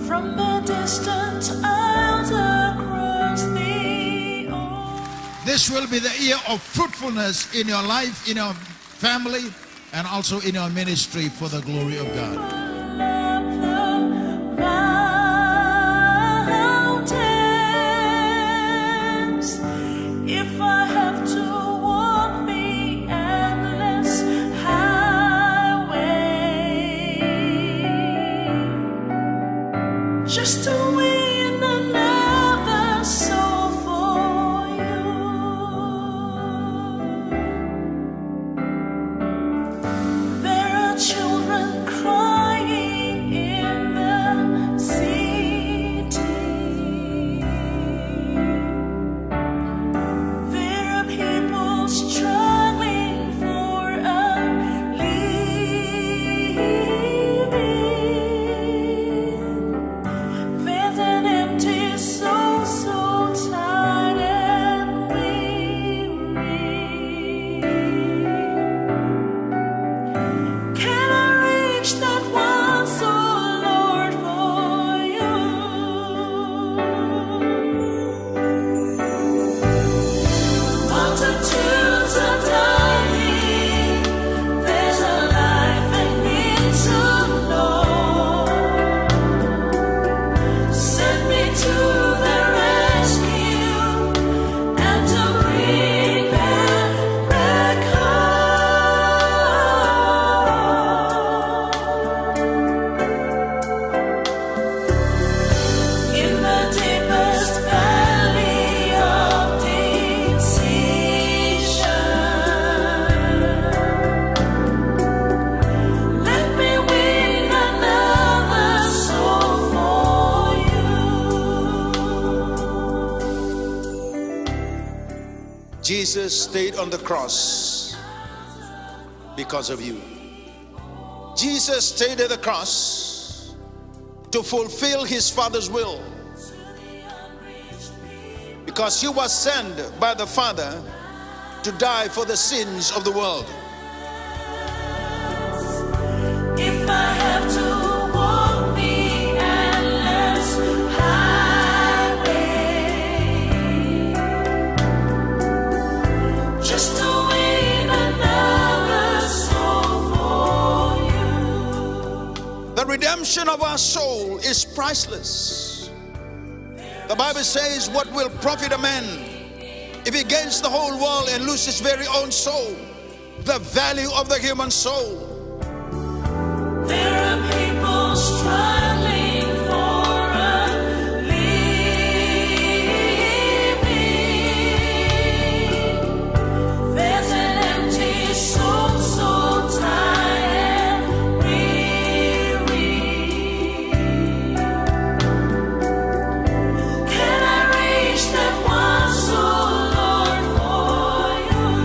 From a distant isle across the ocean. This will be the year of fruitfulness in your life, in your family, and also in your ministry for the glory of God. If I have to walk the endless highway, just to win another soul for you. There are children crying in the city. There are people struggling for a living. There's an empty soul, so tired and weary. Can I reach that one soul, Lord, for you? Multitudes are dying. There's a life I need to know. Send me to the rescue and to bring them back home. In the deepest valley of decision, let me win another soul for you. Jesus stayed on the cross because of you. Jesus stayed at the cross to fulfill his Father's will, because he was sent by the Father to die for the sins of the world. If I have to walk the endless highway, just to win another soul for you. The redemption of our soul is priceless. The Bible says, what will profit a man if he gains the whole world and loses his very own soul? The value of the human soul. There are people struggling for a living. There's an empty soul, so tired and weary. Can I reach that one soul, Lord, for you?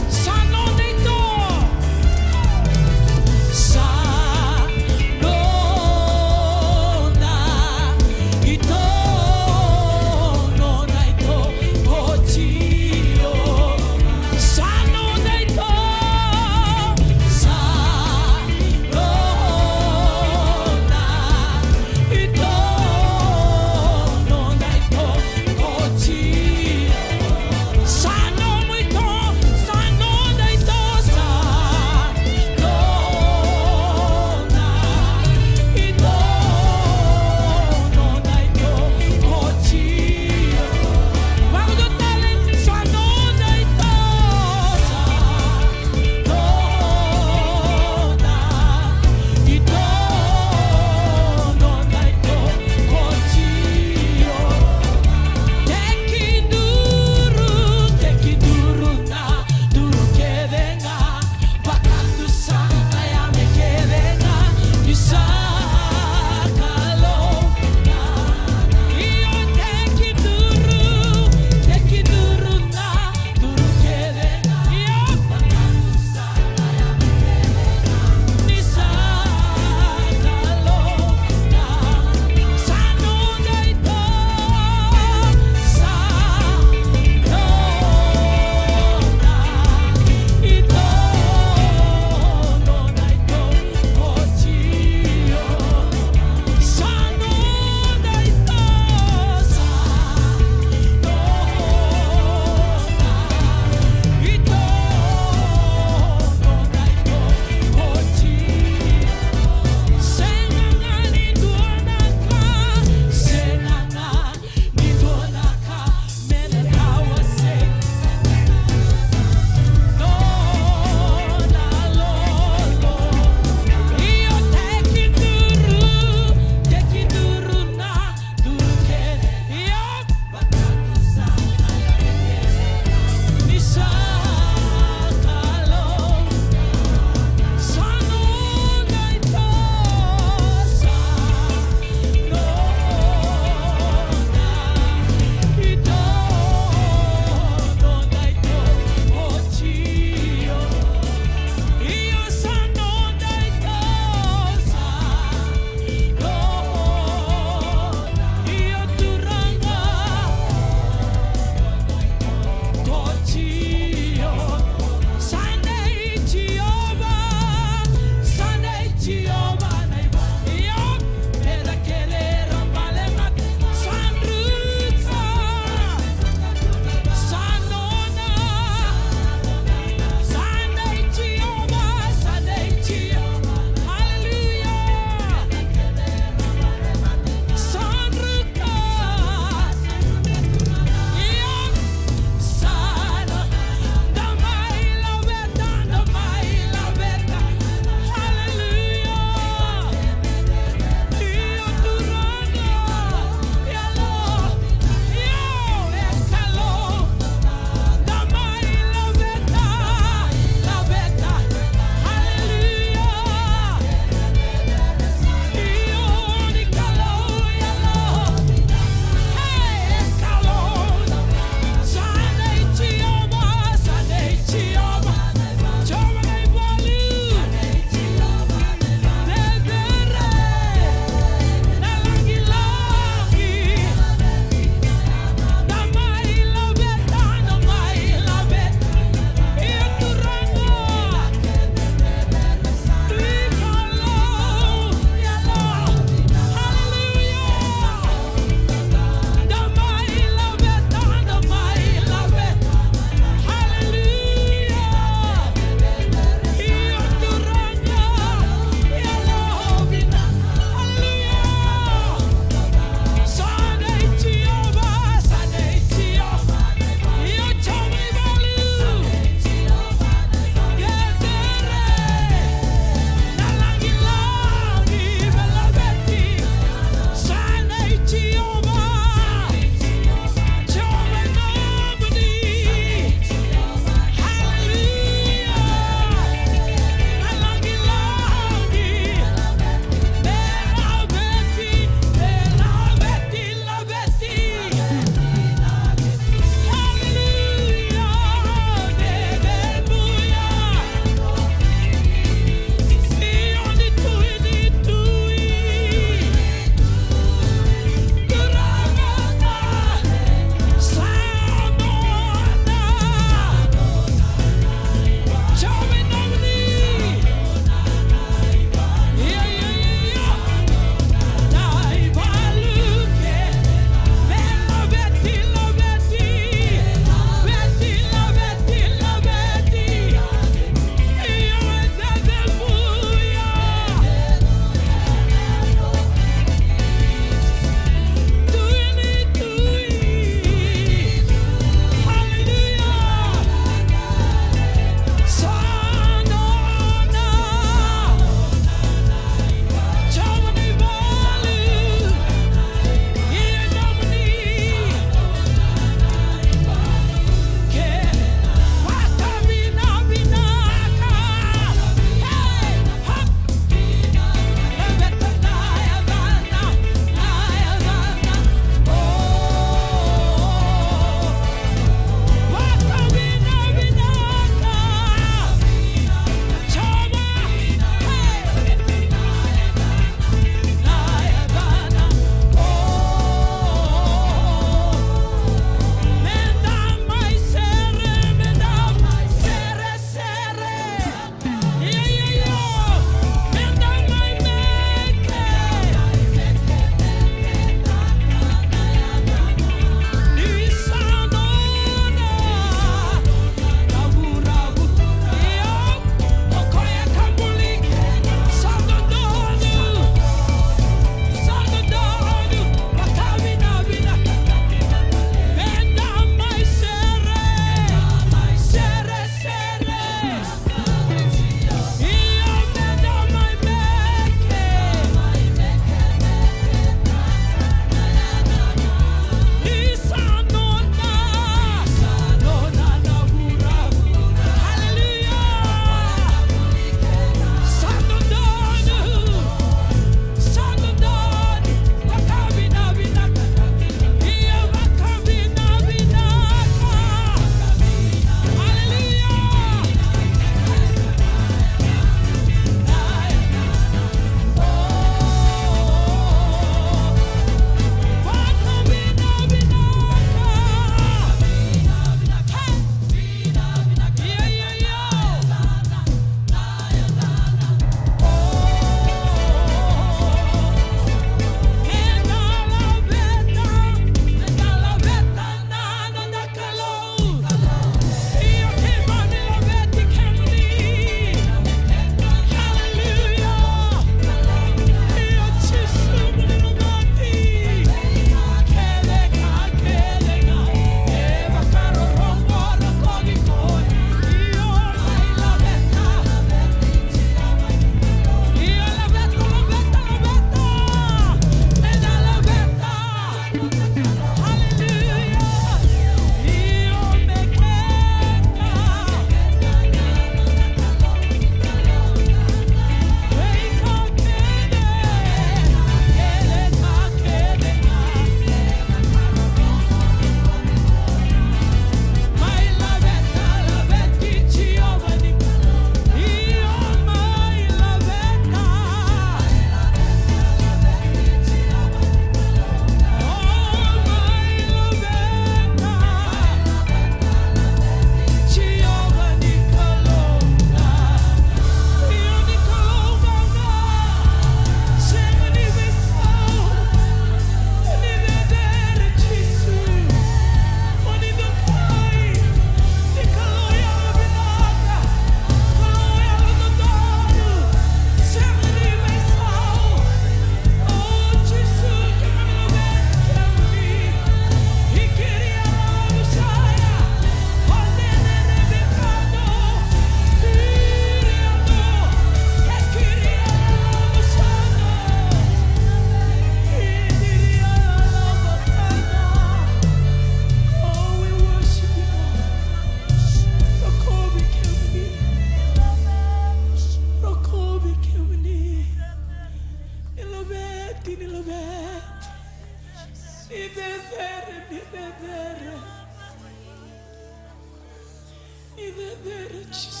Jesus.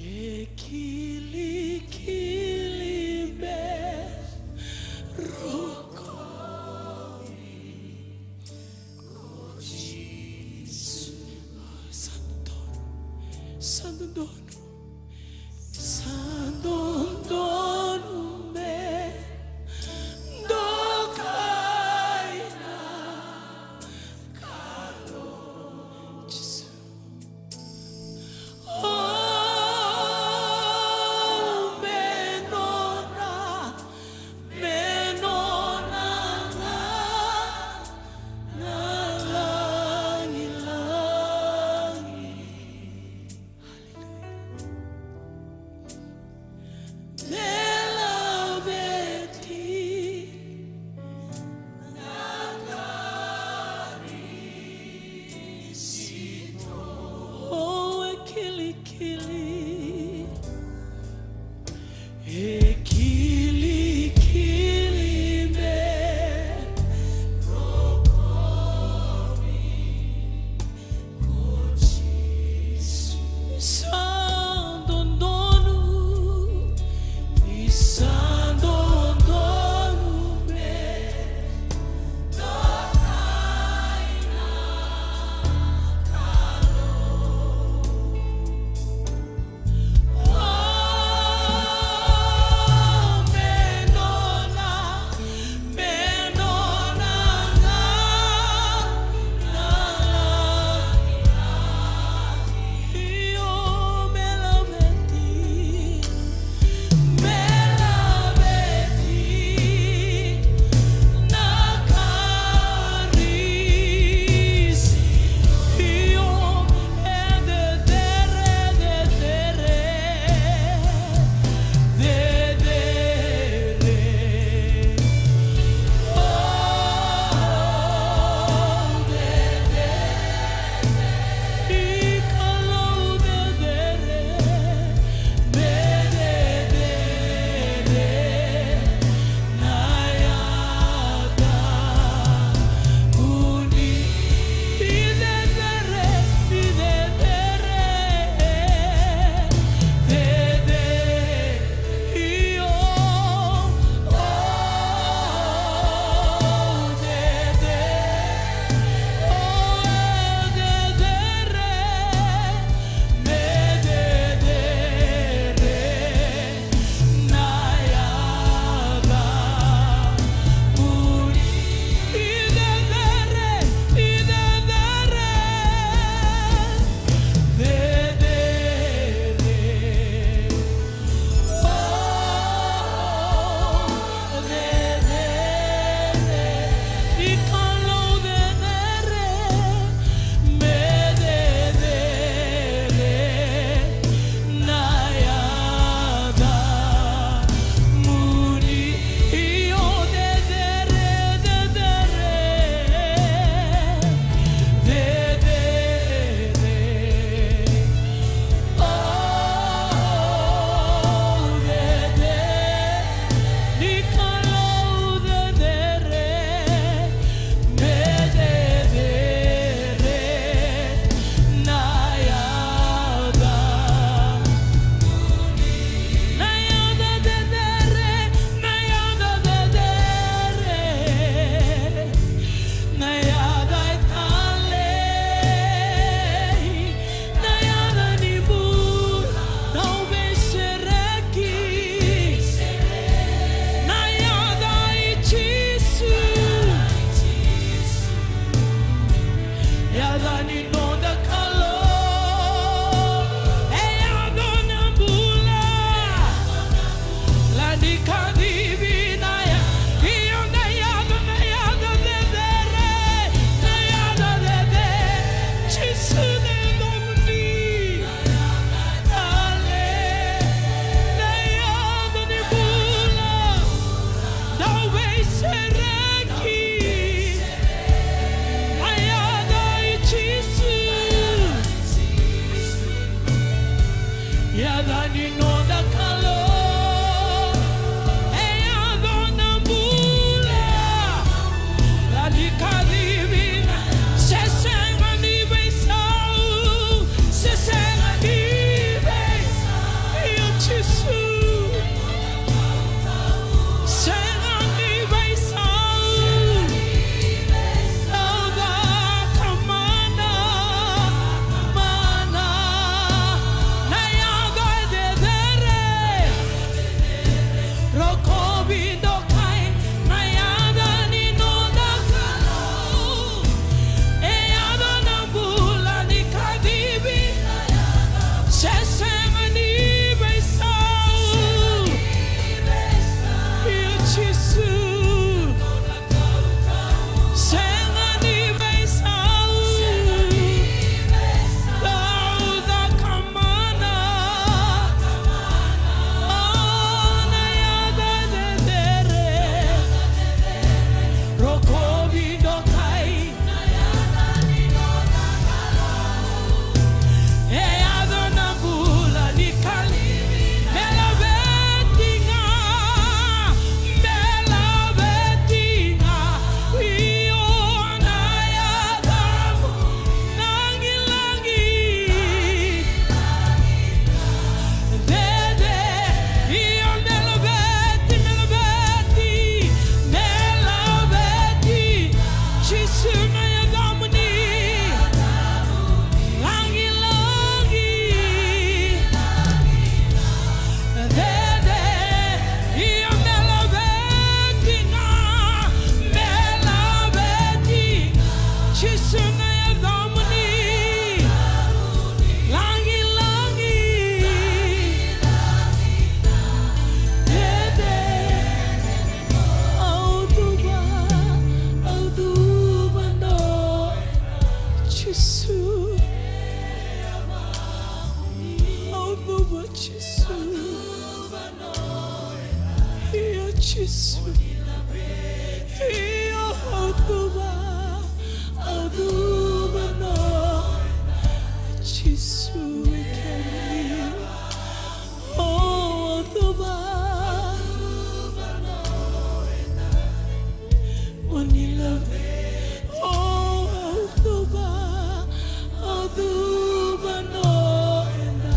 Ekili me roko. Santo dono me dokaina kalo Jesus. Jesus. Io Autuba no. Jesus, we can live. Oh, Autuba. When you love me. Oh, Autuba no. And I.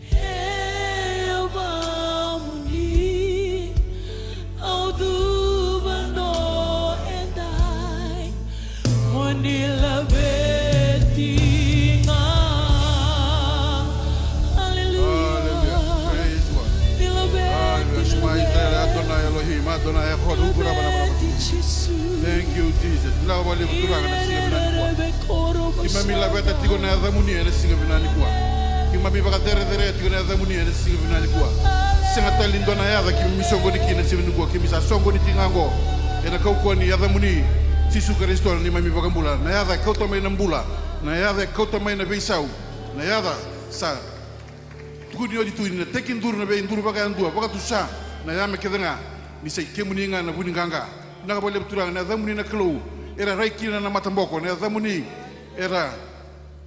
Hey, Obamuni. Autuba no. And I. When you love me. Thank you, Jesus. Now wale kuturanga na singa binani kwa. Kimami la beta tiko na zamuni na singa binani kwa. Kimami baka tere tiko na zamuni na singa binani kwa. Singa talindo na yaga kimi songo ni kina singa kwa kimi sa songo ni tingango. Ena kau kwa ni yaga muni. Sisu Kristo ni mami baka mbula. Na yaga kau tamai na mbula. Na yaga kau tamai na beisau. Na yaga sa. Tukuni odi tuini na tekin duru na be induru baka andua baka tusa. Na yame kedenga. Ni sai kemuninga na buninganga. Naga boleh beturang na zamuni na kelo era raikina na matamboko na zamuni era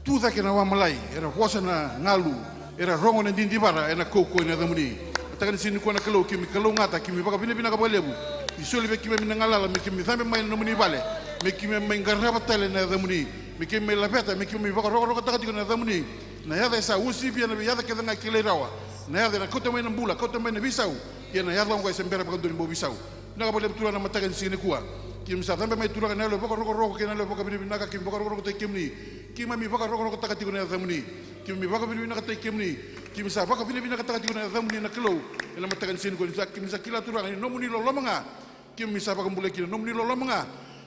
tuza kena wa malai era hosa na ngalu era rongo na dindibara era koko na zamuni takan sini ko na kelo kimi kelo ngata kimi baka bina ka bolebu isoli be kimi na ngala me kimi zambe mai na muni bale me kimi mai ngaraba tale na zamuni me kimi la beta me kimi baka rogo takati na zamuni na yada sa usi bia na yada kedanga kilerawa na yada na kota mai na mbula kota mai na bisau ya na yada ngwa sembera baka ndoni bo bisau naga boleh beturang na matakan sini kuah. Kim sa sampai mai turang na lo baka roko kena lo baka bini naga kim baka roko te kimni. Kim mi baka roko takati ko na zamuni. Kim mi baka bini naga te kimni. Kim sa baka bini naga takati ko na zamuni na kelo. Na matakan sini ko kim sa kila turang ni nomuni lo lomanga. Kim mi sa baka mbule kina nomuni lo lomanga.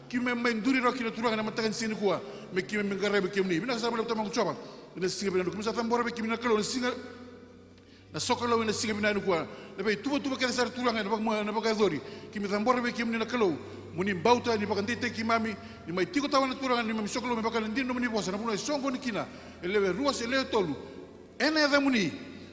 Kim mai nduri ro kina turang na matakan sini kuah. Me kim mi ngare be kimni. Bina sa boleh tamang coba. Na singa bina kim sa tambora be kimna kelo na singa na sokolo na singa bina kuah. Lepas tuba kena sar turang na baka zori. Kimi tambora be kimni na kelo. Muni bauta ni baka ndite kimami ni mai tiko tawana turang ni mami sokolo me baka ndino muni bosa na muna songo ni kina. Elewe ruas elewe tolu. Ena ya muni.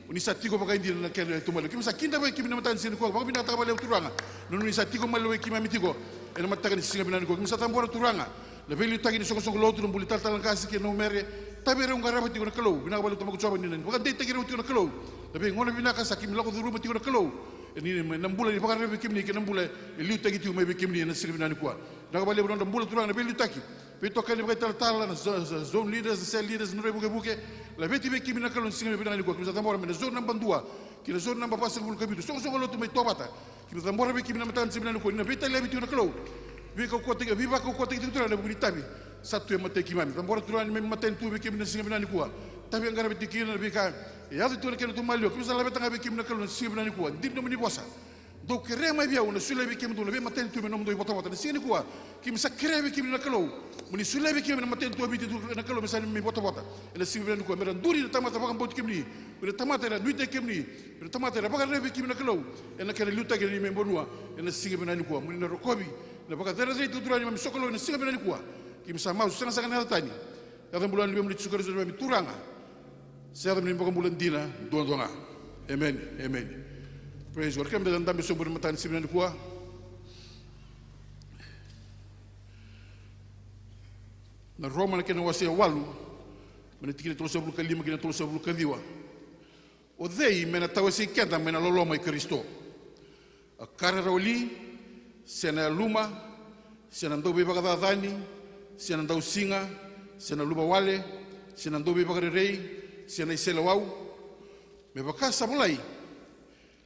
Uni sa tiko baka ndino na kena tumalo. Kimi sa kinda be kimi na matan sini ko baka bina ta bale turanga. Nuni sa tiko malo kimami tiko. Ena matakan singa bina ko. Kimi sa tambora turanga. Lepas lu tagi ni soko lotu nambuli tal kasi ke no mere. Tabere ungara bati ko na kelo. Bina bale tumaku coba ni. Baka ndite kira uti ko na kelo. Tapi ngono bina ka sakim lako duru mati ko na kelo. Ini nambula ni bakar bekim ni ke nambula liu tagi tu mai bekim ni na sirbi na ni kwa. Naga bale bulan nambula turang na beli taki. Beto kan ni bakal tal na zone leaders cell leaders no buke. La beti bekim na kalon singa bina ni kwa. Kita tambora na zone namba 2. Kita zone namba pasal bulu kabitu. Songo lo tu mai tobata. Kita tambora bekim na matan sirbi na ni kwa. Na beta le beti na kelo. Bika ko tegi viva ko tegi turang na buli tabi. Satu yang mate kimami. Tambora turang ni maten tu bekim na singa bina ni kwa. Tapi angara beti kina bika ya tu kena tu malio kimi sala betanga bekim na kalon singa bina ni kwa. Dim no mani bosa. Do kere mai bia una sule bekim do lebe maten tu menom do bota bota singa ni kwa. Kimi sa kere bekim na kalo. Muni sule bekim na maten tu abiti na kalo mesani mi bota bota. Ela singa bina ni kwa meran duri na tamata bakam bot kimni. Ina tamata na duite kimni. Ina tamata na bakar bekim na kalo. Ena kena luta kena ni membonua. Ena singa bina ni kwa. Muni na rokobi. Na bakar dere tu turani mami sokolo ina singa bina ni kwa. Kimi sa mau sangat na tani. Kata bulan lebe muni sukar so mami turanga. Saya akan menimbulkan bulan dina doa. Amen. Amen. Praise God. Kami datang besok bermatan sembilan kuah. Na Roma na kena wasia walu. Menetikina terus sebelum kelima kena terus sebelum kediwa. Odei mena tawasi kenta mena loloma i Kristo. A cara rauli sena luma sena ndo be bagada dani sena ndo singa sena luma wale sena ndo be bagada rei. Sena isela wau me baka sabulai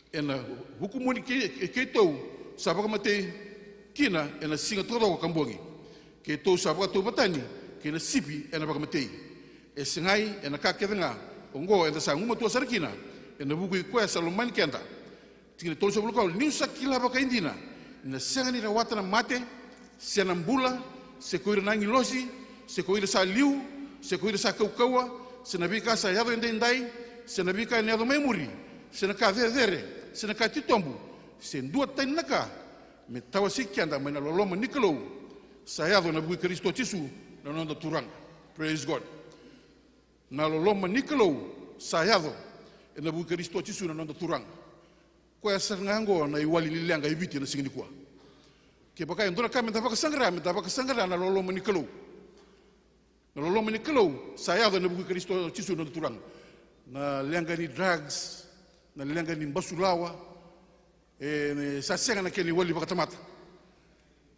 ena hukumuni ke tau sabaka mate kina ena singa todo ko kambongi ke tau sabaka to batani ke na sipi ena baka mate e singai ena ka kedenga ongo ena sa nguma to sarkina ena buku ko saloman kenda tingin to sabulu ko ni sakila baka indina na sangani rawata na mate sena mbula se ko nangi losi se ko ira sa liu se ko ira sa kaukawa senabi ka sa yado ndai senabi ka nyado memori senaka vere senaka titombu sendua tainaka me tawasi kianda mena loloma nikelo sa yado na bu Kristo tisu na nonda turang. Praise God. Na loloma nikelo sa yado na bu Kristo tisu na nonda turang Ko ngango na iwali lilianga ibiti na singini kwa. Ke pakai ndora kami tapa kesangara na lolo menikelo. Na lolo menikelo saya ada nabu Kristo cisu na turang. Na lianga ni drugs, na lianga ni basulawa. Sa senga na keni wali bakatamata.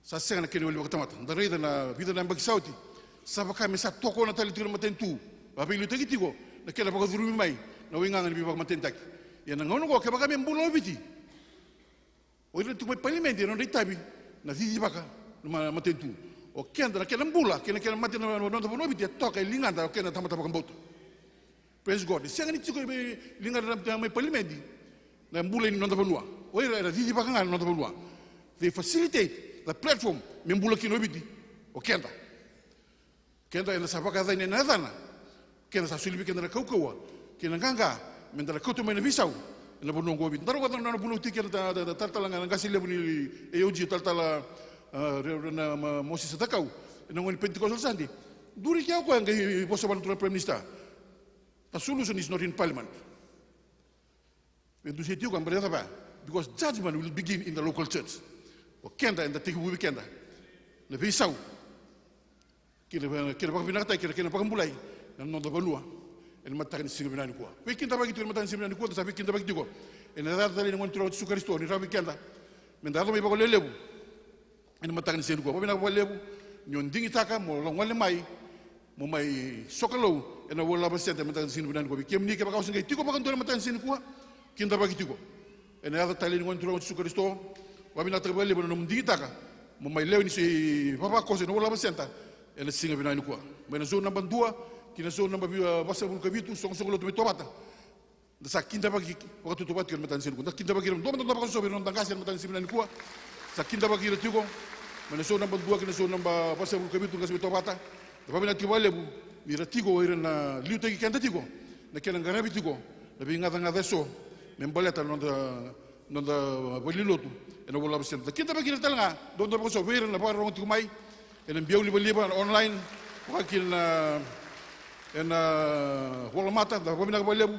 Sa senga na keni wali bakatamata. Ndare na vida na bagisauti. Sa kami sa toko na tali tira matentu. Babi lu tegi tigo na kela bakadurumi mai na winga ni bibak matentaki. Ya na ngono ko ke kami mbulo biti. O ira tu mai palimenti no ritabi na vivi baka na matentu. O kenda na kela mbula kena mate na no no biti toka linganda o kena tamata bakamboto. Praise God. Senga ni tigo linganda na mai palimenti na mbula ni no tabanua. O ira vivi baka ngana no tabanua. They facilitate the platform membula kino biti. O kenda. Kenda ina sabaka za ina nadana. Kena sa sulibi kena kaukawa. Kena ganga mendara kautu mai na bisau. Na bono gobi. Ndaro ko na bono tiki na tartala nga ngasi lebu ni EOG tartala na Moses Takau. Na ngoni Pentecostal Sunday. Duri kya ko ngai poso ban Prime Minister. The solution is not in Parliament. When do you go and because judgment will begin in the local church. O kenda and the tiki wi kenda. Na bisau. Kira baka binata kira baka mulai na nondo banua en matakan singa binani kwa wekinda bagi tu matakan singa binani kwa sabi kinda bagi tiko en dar dali ngon tro su Kristo ni rabi kenda men dar me bako lelebu en matakan singa kwa bina bako lelebu nyon dingi taka mo long wale mai mo mai sokalo en wala ba sente matakan singa binani kwa kem ni ke baka singa tiko baka ndo matakan singa kwa kinda bagi tiko en dar dali ngon tro su Kristo wabina taka lelebu no dingi taka mo mai lew ni si papa ko se no wala ba senta ela singa binani kwa mena zona namba 2 kina zona namba basa bulka vitu song lo tu tobata da sa kinda bagi wakati tobat kir matan sinu da kinda bagi ndo matan baka so benon tangasi matan sinu binani kwa sa kinda bagi re tuko mena zona namba 2 kina zona namba basa bulka vitu ngasi tobata da pamina tiwale bu mi ratigo ira na liuta ki kanda tigo na kena ngarabi tigo da bi ngada so membaleta nonda bolilotu ena wala besen da kinda bagi re talanga ndo baka so ira na baro tigo mai en biauli baliba online wakil en wala mata da pamina ka lebu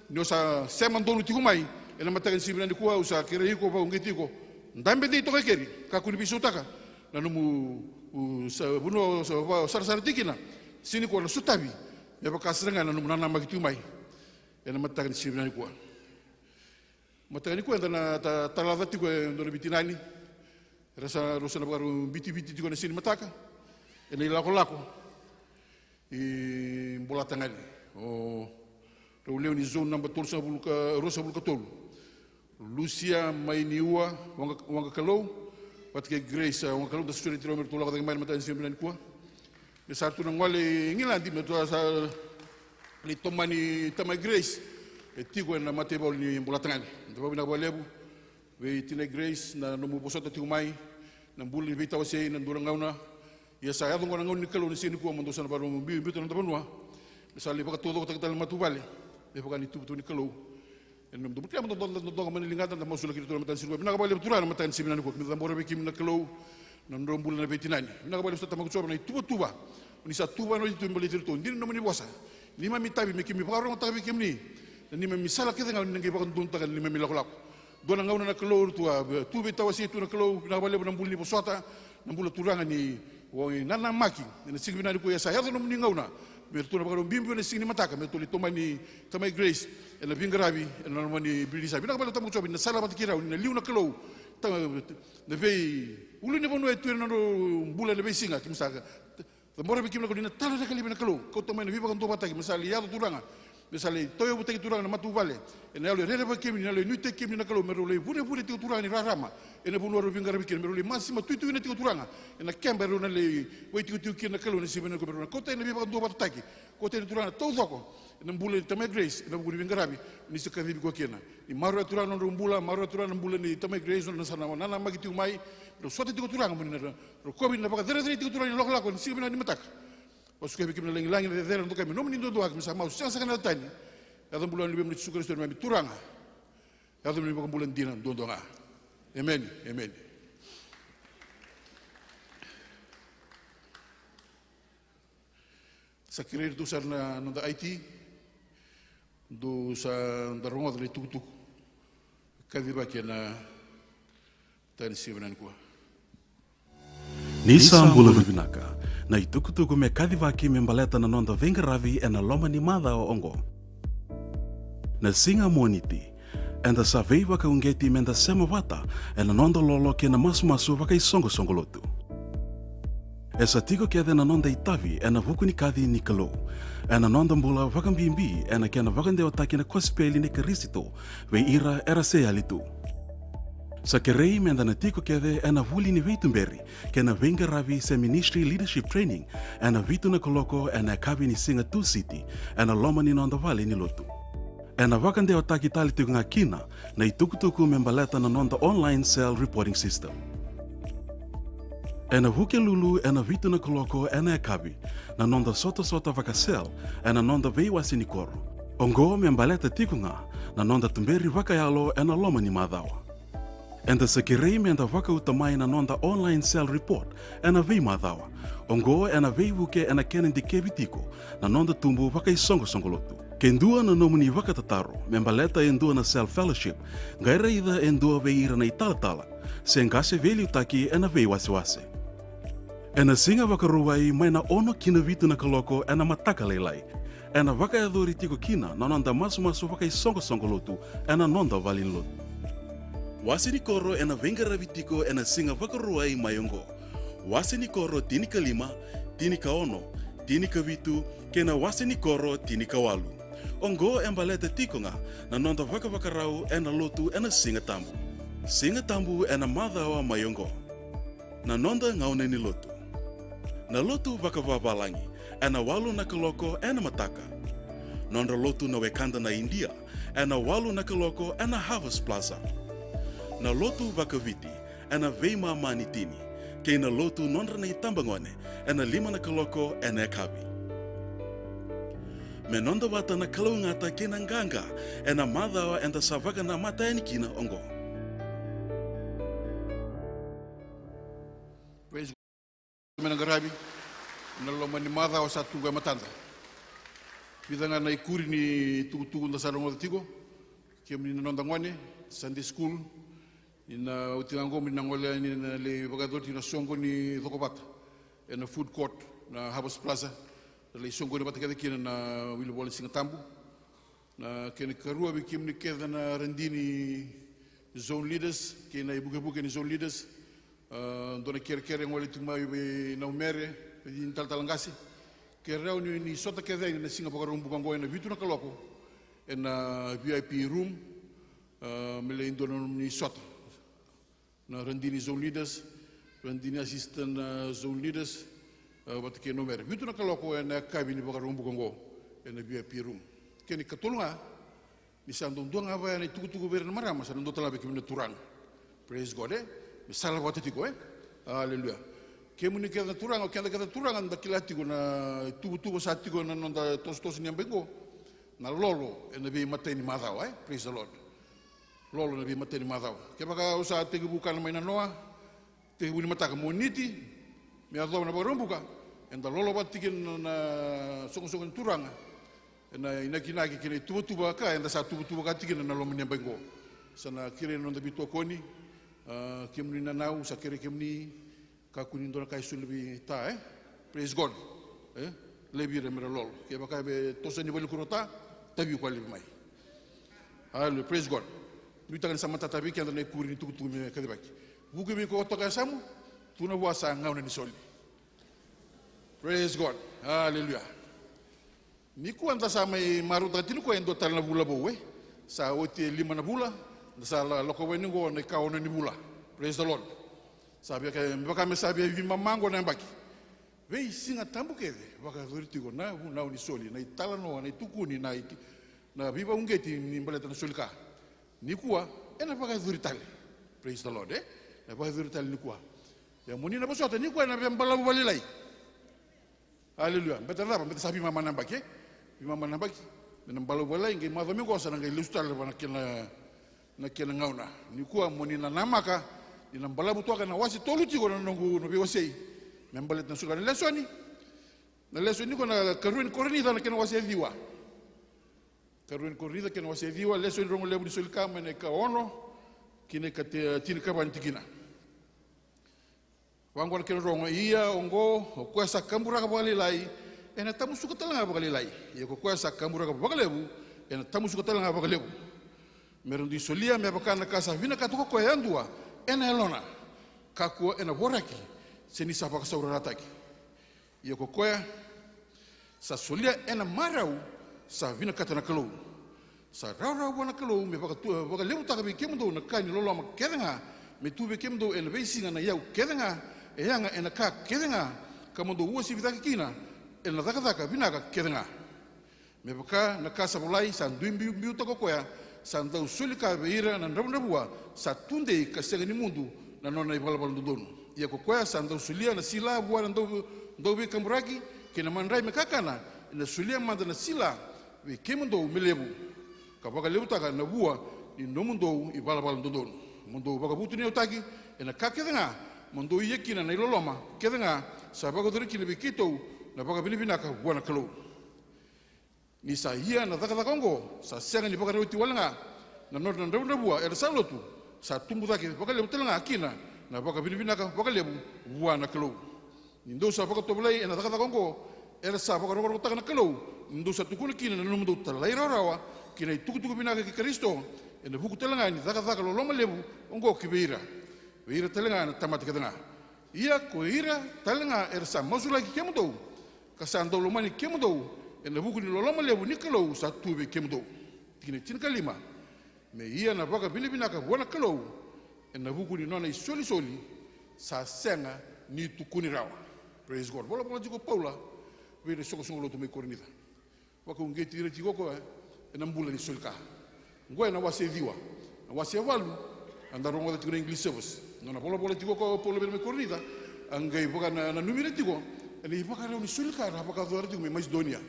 no sa seman donu tiku mai en mata kan sibina ni kuwa usa kire ko ba ngiti ko ndambe di to keri ka kuni bisutaka na numu sa buno sa sar tikina sini ko na sutabi ya ba kasrenga na numu na magitu mai en mata kan sibina ni kuwa mata ni kuwa na talava tiku ndo bitinani rasa na baru biti tiku na sini mataka en lako i bola tangani o to leo ni zone number 12 bulka rosa bulka tolu Lucia Mainiua wanga kalau patke Grace wanga kalau da suri tiro merto la mai mata sempre nan kwa me sartu na ngale ngilandi me to sa li tomani tama Grace e tigo na mate bol ni bola tangani ndo bina bolebu we tine Grace na no mo bosota tigo mai na buli bita wase na ndura ngauna ya saya tu orang ni kalau ni sini kuah mendosan baru bitu nanti benua misalnya pakai todo kita dalam matu balik dia pakai itu betul ni kalau en mem betul mendosan menilingatan dan masuk lagi tu matan sini bina kabali betul lah matan sini ni kuah kita tambah orang bikin nak kalau nandom bulan lebih tina ni bina kabali ustaz tamak coba ni tuba ni satu tuba ni tu beli tu ni nama ni puasa lima mitabi bikin pakai orang tak bikin ni dan ni misalnya kita nggak pakai tuntakan lima milak dua nggak nak kalau tu beta wasi tu nak kalau bina kabali benam bulan ni puasa nam bulan turangan ni wong nana maki ni sigi binani ko ya sa yato no mningauna bertu na bagaro bimbi ni sigi ni mataka bertu li tomani tamay Grace ela bingarabi ela no mani bilisa bina kabalo tamu chobi na sala batikira ni liu na kalo na vei ulu ni bonu etu na bula na besinga kimsaka the more bikim na ko ni tala na kali na kalo ko tomai na viva kan to bataki misali yato turanga misali toyo butaki turanga na matu vale ena le rere bakim ni le nuite kim na kalo mero le bure ti turanga ni rarama ena bunu ro bingarabi kim mero le masima tuitu ni ti turanga ena kembero na le wei ti na kalo ni sibena ko mero ko te na viva kan to bataki ko te turanga to zoko ena bule tamay Grace ena bulu bingarabi ni se ka vivi ko kena ni maro turanga no mbula maro turanga mbula ni tamay Grace na sana na magiti mai ro sote ti turanga mo ni ro ko bin na baka dere ti turanga lo la ko ni sibena ni mataka os que bikim na langi de dere ndo kami no mni ndo ak misa mau sa kana tani ya do bulan libem ni sukar sto mi turanga ya do mi baka bulan dina ndo nga amen sa kirer tu sar na no da IT do sa da rongo de tutu kadhiba kena tani sivenan kuwa. Nisa mbula vinaka na itukutuku me kadhivaki membaleta na nonda venga ravi e na loma ni madha o ongo. Na singa moniti enda sa vei waka ungeti menda sema wata e na nonda lolo ke na masu waka isongo lotu. E sa tiko kede na nonda itavi e na vuku ni kadhi ni kalo e na nonda mbula waka mbimbi e na kena waka ndeo taki na kospeli ni karisito we ira era se alitu. Sa kerei menda na tiko kede e na vuli ni veitumberi ke na venga ravi se ministry leadership training e na vitu na koloko e na kabi ni singa tu city e na loma ni nonda vale ni lotu. E na waka ndeo taki tali tuku nga kina na itukutuku membaleta na nonda online cell reporting system. E na vuke lulu e na vitu na koloko e na kabi na nonda sota waka cell e na nonda vei wasi ni koro. Ongo membaleta tiko nga na nonda tumberi waka yalo e na loma ni madhawa. Enda sa kirei menda waka utamai na nonda online cell report e na vei madhawa. Ongo e na vei wuke e na kenen di kebi tiko na nonda tumbu waka isongo lotu. Kendua na nomuni waka tataro membaleta endua na cell fellowship gaira ida endua vei ira na itala se ngase veli utaki e na vei wasi. E na singa waka ruwai mai na ono kina vitu na kaloko e na mataka leilai. E na waka edhuri tiko kina na nonda masu waka isongo lotu e na nonda valin lotu. Wasi ni koro e na venga ravitiko e na singa waka ruwai mayongo. Wasi ni koro tini ka 5, tini ka 4, tini ka 7, ke na wasi ni koro tini ka 8. Ongo e mbaleta tiko nga na nonda waka rau e na lotu e na singa tambu. Singa tambu e na madhawa mayongo. Na nonda ngaune ni lotu. Na lotu waka wabalangi e na walu na kaloko e na mataka. Nonda lotu na wekanda na India e na walu na kaloko e na Harvest Plaza. Na lotu waka viti e na veima manitini ke na lotu nonda na itambangone e na 5 na kaloko e na kabi. Me nonda wata na kalaungata ke na nganga e na madhawa enda sa waka na mata e ni kina ongo. Praise God. Menangarabi na loma ni madha wa sa tuga matanda. Pidanga na ikuri ni tugu na sa rongo tigo. Kiem ni nonda ngwane Sunday school ina utingango minangole ni na le bagador tina songo ni Thokobata e na food court na Harvest Plaza le songo ni batakade kina na Wilbol Singatambu na kene karua bi kiem ni keda na rendini zone leaders kena ibuke ni zone leaders dona kere ngole tuma be na umere in talangasi kere ni sota keda ni singa baka rumbu kango na vitu na kaloko na VIP room mele indona ni sota na rendini zone leaders rendini assistant zone leaders batake no mere vitu na kaloko na kabini baka rumbu kango na VIP room keni katolunga ni sandong duang apa ni tugu ber na marama sa ndo talabe kimina turang. Praise God misala wata tiko haleluya kemuni keda turang o keda turang anda kilati ko na tugu sa tiko na nonda tos ni ambengo na lolo na bi matay ni madhaw praise the Lord lolo na bi matay ni madhaw ke baka usa tege bukan mai na noa tege buni mataka moniti mi adaw na barumbuka enda lolo batikin na songo turang na inaki kini tuba ka enda sa tuba ka tikin na lomni bengo sana kire no da bitu koni kemni na nau sa kire kemni ka kunin dona kai sulbi ta praise God lebi remera lol ke baka be tosani bali kurota tabi ko lebi mai hallelujah praise God mi tagan sama tatabi ke na kurin tugu me kadibaki bugu mi ko to ka samu tuna wasa ngawna ni solbi praise God hallelujah ni ku anda sa may maruta tinu ko endo tal na bula bowe sa oti 5 na bula sa loko weningo na kaona ni bula praise the Lord sabi ka mbaka me sabi vi mamango na mbaki we singa tambu kede baka vertigo na ni soli na itala no na itukuni na viva ungeti ni mbaleta na solika ni kuwa ena baka veritale praise the Lord na baka veritale ni kuwa ya muni na bosota ni kuwa na mbala balilai hallelujah mbeta sabi mama na mbaki Imam nabaki na mbalo wala inge madhami ko sana ngai lustal bana na kena ngauna ni kuwa moni na namaka ni mbala butoka na wasi toluti ko na nongu no biwasei membalet na suka na lesoni ko na karuin kornida na kena wasi diwa lesoni rongo lebu sulka mene ka ono kine ka tini ka ban tikina wangwan kene rongo ia ongo ko sa kambura ka bali lai ena tamu suka talanga bali lai ye ko sa kambura ka bagalebu ena tamu suka talanga bagalebu merundi solia me bakana kasa vina ka to ko yandua ena elona ka ko ena boraki seni sa baka saurara taki ye ko sa solia ena marau sa vina ka tana kalau sa rau wana kalau me baka tu baka lebu taka be kemdo na kani lolo ma kedenga me tu be kemdo ena beisinga na yau kedenga eanga ena ka kedenga kamondo uasi bitaki kina ena daka binaka kedenga me baka na kasa bolai sa duimbi biu to koya sa ndau sulika beira na ndabua sa tunde ka segani mundu na nona ibalabal dono ia koya sa ndau sulia na sila bua ndau be kamburaki kina mandrai me kakana na sulia manda na sila be kemondo melebu ka baka lebu taka na bua ni nomundo ibalabal dono mundo baka butu ni otaki ena ka kedenga mondo yekina na iloloma kedenga sa baka dori kina be kito na baka binaka buana kalau ni sa hia na daka kongo sa senga ni baka roti walanga na norna ndabunda bua era salotu sa tumbu daki baka lebu telanga akina na baka binaka baka lebu buana kalau ni ndo sa baka toblai na daka kongo era sa baka roko taka na kalau ndo sa tukuna kina na nomundo talai rawa kina tuku binaka ki Kristo ena buku telanga ni daka loloma lebu ongo kibeira beira telanga na tamat kedanga ia ko ira telanga era sa masula ki kemudo kasando lomani kemudo ena buku ni loloma lebu nikalo sa tube kemudo kini tin kalima me ia na baka binaka buana kalau ena buku ni nona isoli sa senga ni tukuni rawa praise God bola jiko Paula vire soko lo tume korinita waka ungeti ira jiko ko ena mbula ni sulka ngwe na wasediwa na wasevalu anda rongo da English service nona bola jiko ko Paula me korinita angai boka na numire jiko eni baka ni sulka ra baka do me Macedonia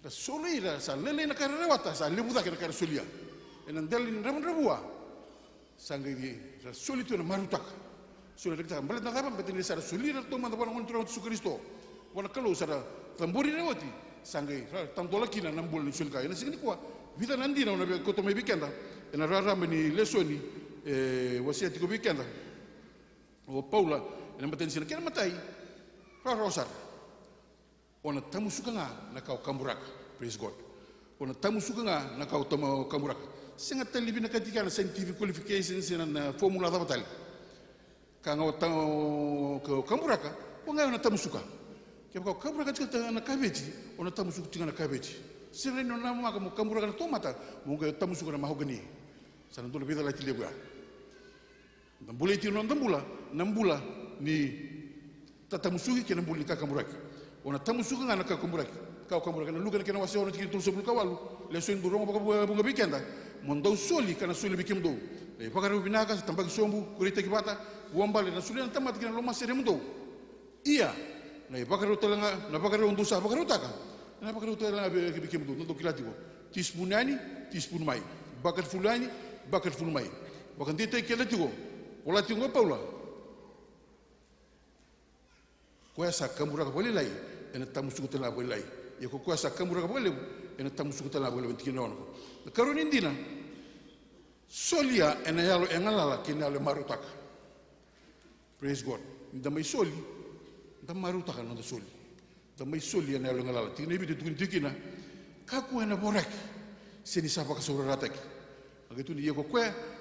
da solira sa lele na karewata sa lebuda ke na solia ena ndeli rabua sangai sa solitu na marutak solia kita mbalet na kapa betini sa solira to manda bona ngontra su Kristo bona kalau sa tamburi rewati sangai tandola kina nambul ni sulka ena signi kwa vida nandina ona be koto me bikenda ena rara meni lesoni wasiati ko bikenda o Paula ena betini sina kena matai rosar ona tamu suka na kau kamburaka praise God ona tamu suka na kau tamu kamburaka senga talibi na katika na scientific qualifications na formula da batal kanga tamu kamburaka onga ona tamu suka ke kau kamburaka tika na kabeji ona tamu suka tika na kabeji sire no na maka mo kamburaka na tomata mo tamu suka na mahogani sana ndo bida la tilebua ndambula ti no nambula ni tatamusuki ke nambuli ka kamburaka ona tamu suka ngana ka kamburaki na luga na wasi ona tikiri tulso bulka walu le so nduro baka bunga bikenda mondo soli kana soli bikimdo le baka ru binaka tambaki sombu kurita kibata uambale na soli na tamati kana loma seremdo ia na baka ru telanga na baka ru ndusa baka ru taka na baka ru telanga bikimdo ndo kilatiko tispunani tispun mai bakar fulani bakar ful mai baka ndite kelatiko ola tingo Paula kuasa kamburaka boleh lai ena tamu suku tela boleh lai ya ko kuasa kamburaka boleh ena tamu suku tela boleh bentik nono karun indina solia ena yalo engalala kinalo marutaka praise God ndamai soli ndam marutaka no soli ndamai soli ena yalo engalala tikne bi tikina kaku ena borak seni sapa ka sorarataki agitu ni ko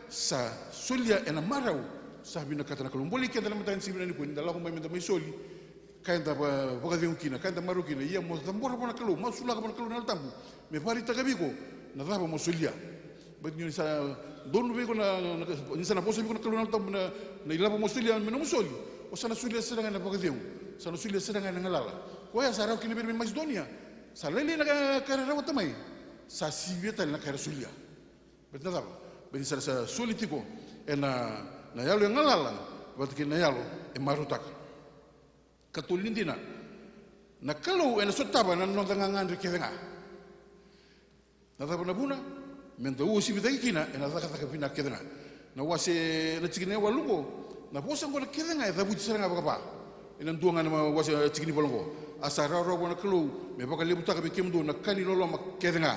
sa solia ena marau sabina katana kalomboli kenda lamatan sibina ni ko ndala ko mai ndamai soli kainda boka kina kainda marukina ia mo tambora bona kalau masula bona kalau na tambu me pari tagabiko na daba mo solia bet ni sa donu beko na sana poso beko na kalau na tambu na ilapa mo solia me no soli o sana solia sedang na boka sana solia sedang na ngalala ko ya sarau kini be Macedonia sa lele na karara watamai sa sibeta na karara solia bet na daba bet sa solitiko ena na yalo ngalala bet kina yalo e marutaka katulindina na kalau ena sotaba na no dangangan rekenga na tabana buna mendo usi bidakina ena daka pina kedena na wase na tikine walungo na bosa ngona kedenga e dabuti seranga baka ena duanga na wase tikini bolongo asara ro bona kalau me baka lebuta ka bekemdo na kani lolo ma kedenga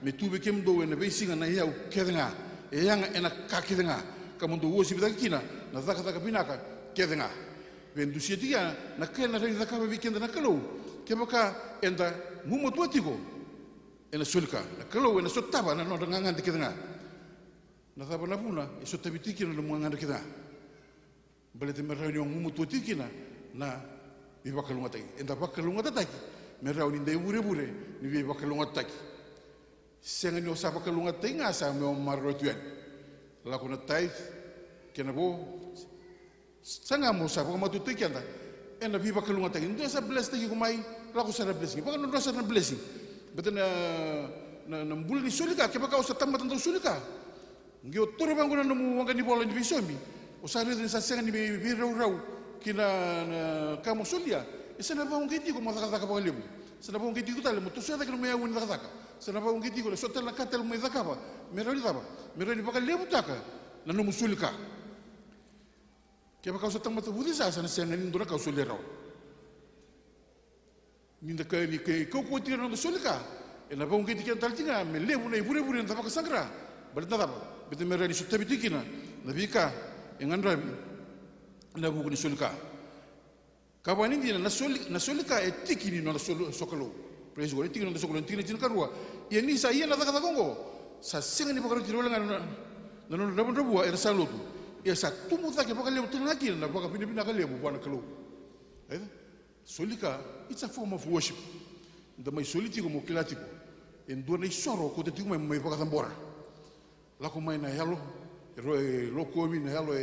me tu bekemdo ena beisinga na yau kedenga yang enak kaki tengah kamu tu wosi bita kina na zaka pinaka ke tengah vendu dia na kena rin zaka bikin na kalau ke baka enda mumo tuatiko ena sulka na kalau ena sotaba na no ngangan ke tengah na taba na puna iso tabitiki na ngangan ke tengah balete merani yang mumo tuatikina na bi bakalunga tai enda bakalunga tai merani ndai bure ni bi bakalunga tai senga ni osa bakalunga tai ngasa me marro tuan laku na tai kena bo sanga mo sa ko matu tu kianda ena bi bakalunga tai ndo sa bless tai ko mai laku sa blessing baka ndo sa blessing betana na mbul ni sulika ke baka osa tamat ndo sulika ngio toro banguna no wanga ni bola ni bisomi osa re sa senga ni bi rau kina na kamu sulia isana ba ngiti ko mata ka ba lebu sana ba ngiti ko tale mo to sa ka me awun ka sana ba ngiti ko so tala ka tale mo ka ba meroni ba lebu taka na no musulika ke ba ka so tamata budi sa sana senga ni ndora ka sulera ninda ka ni ke ko tira no sulika ena ba ngiti kan taltinga me lebu na bure nda ba ka sangra balta ba bete merani so tabitikina nabika engandra na buku ni sulika kawan ini na sulika etikini no sokolo praise God etikini no sokolo tikini tin karua ia ni sa ia na kata kongo sa singa ni pakaro tiro langa na no rabon rabua era salutu ia sa tumu take pakale utin lagi na paka pina kale bu bana kalo sulika it's a form of worship nda mai soliti como kilatiko en dona isoro ko te tiku mai paka tambora la ko mai na yalo loko mi na yalo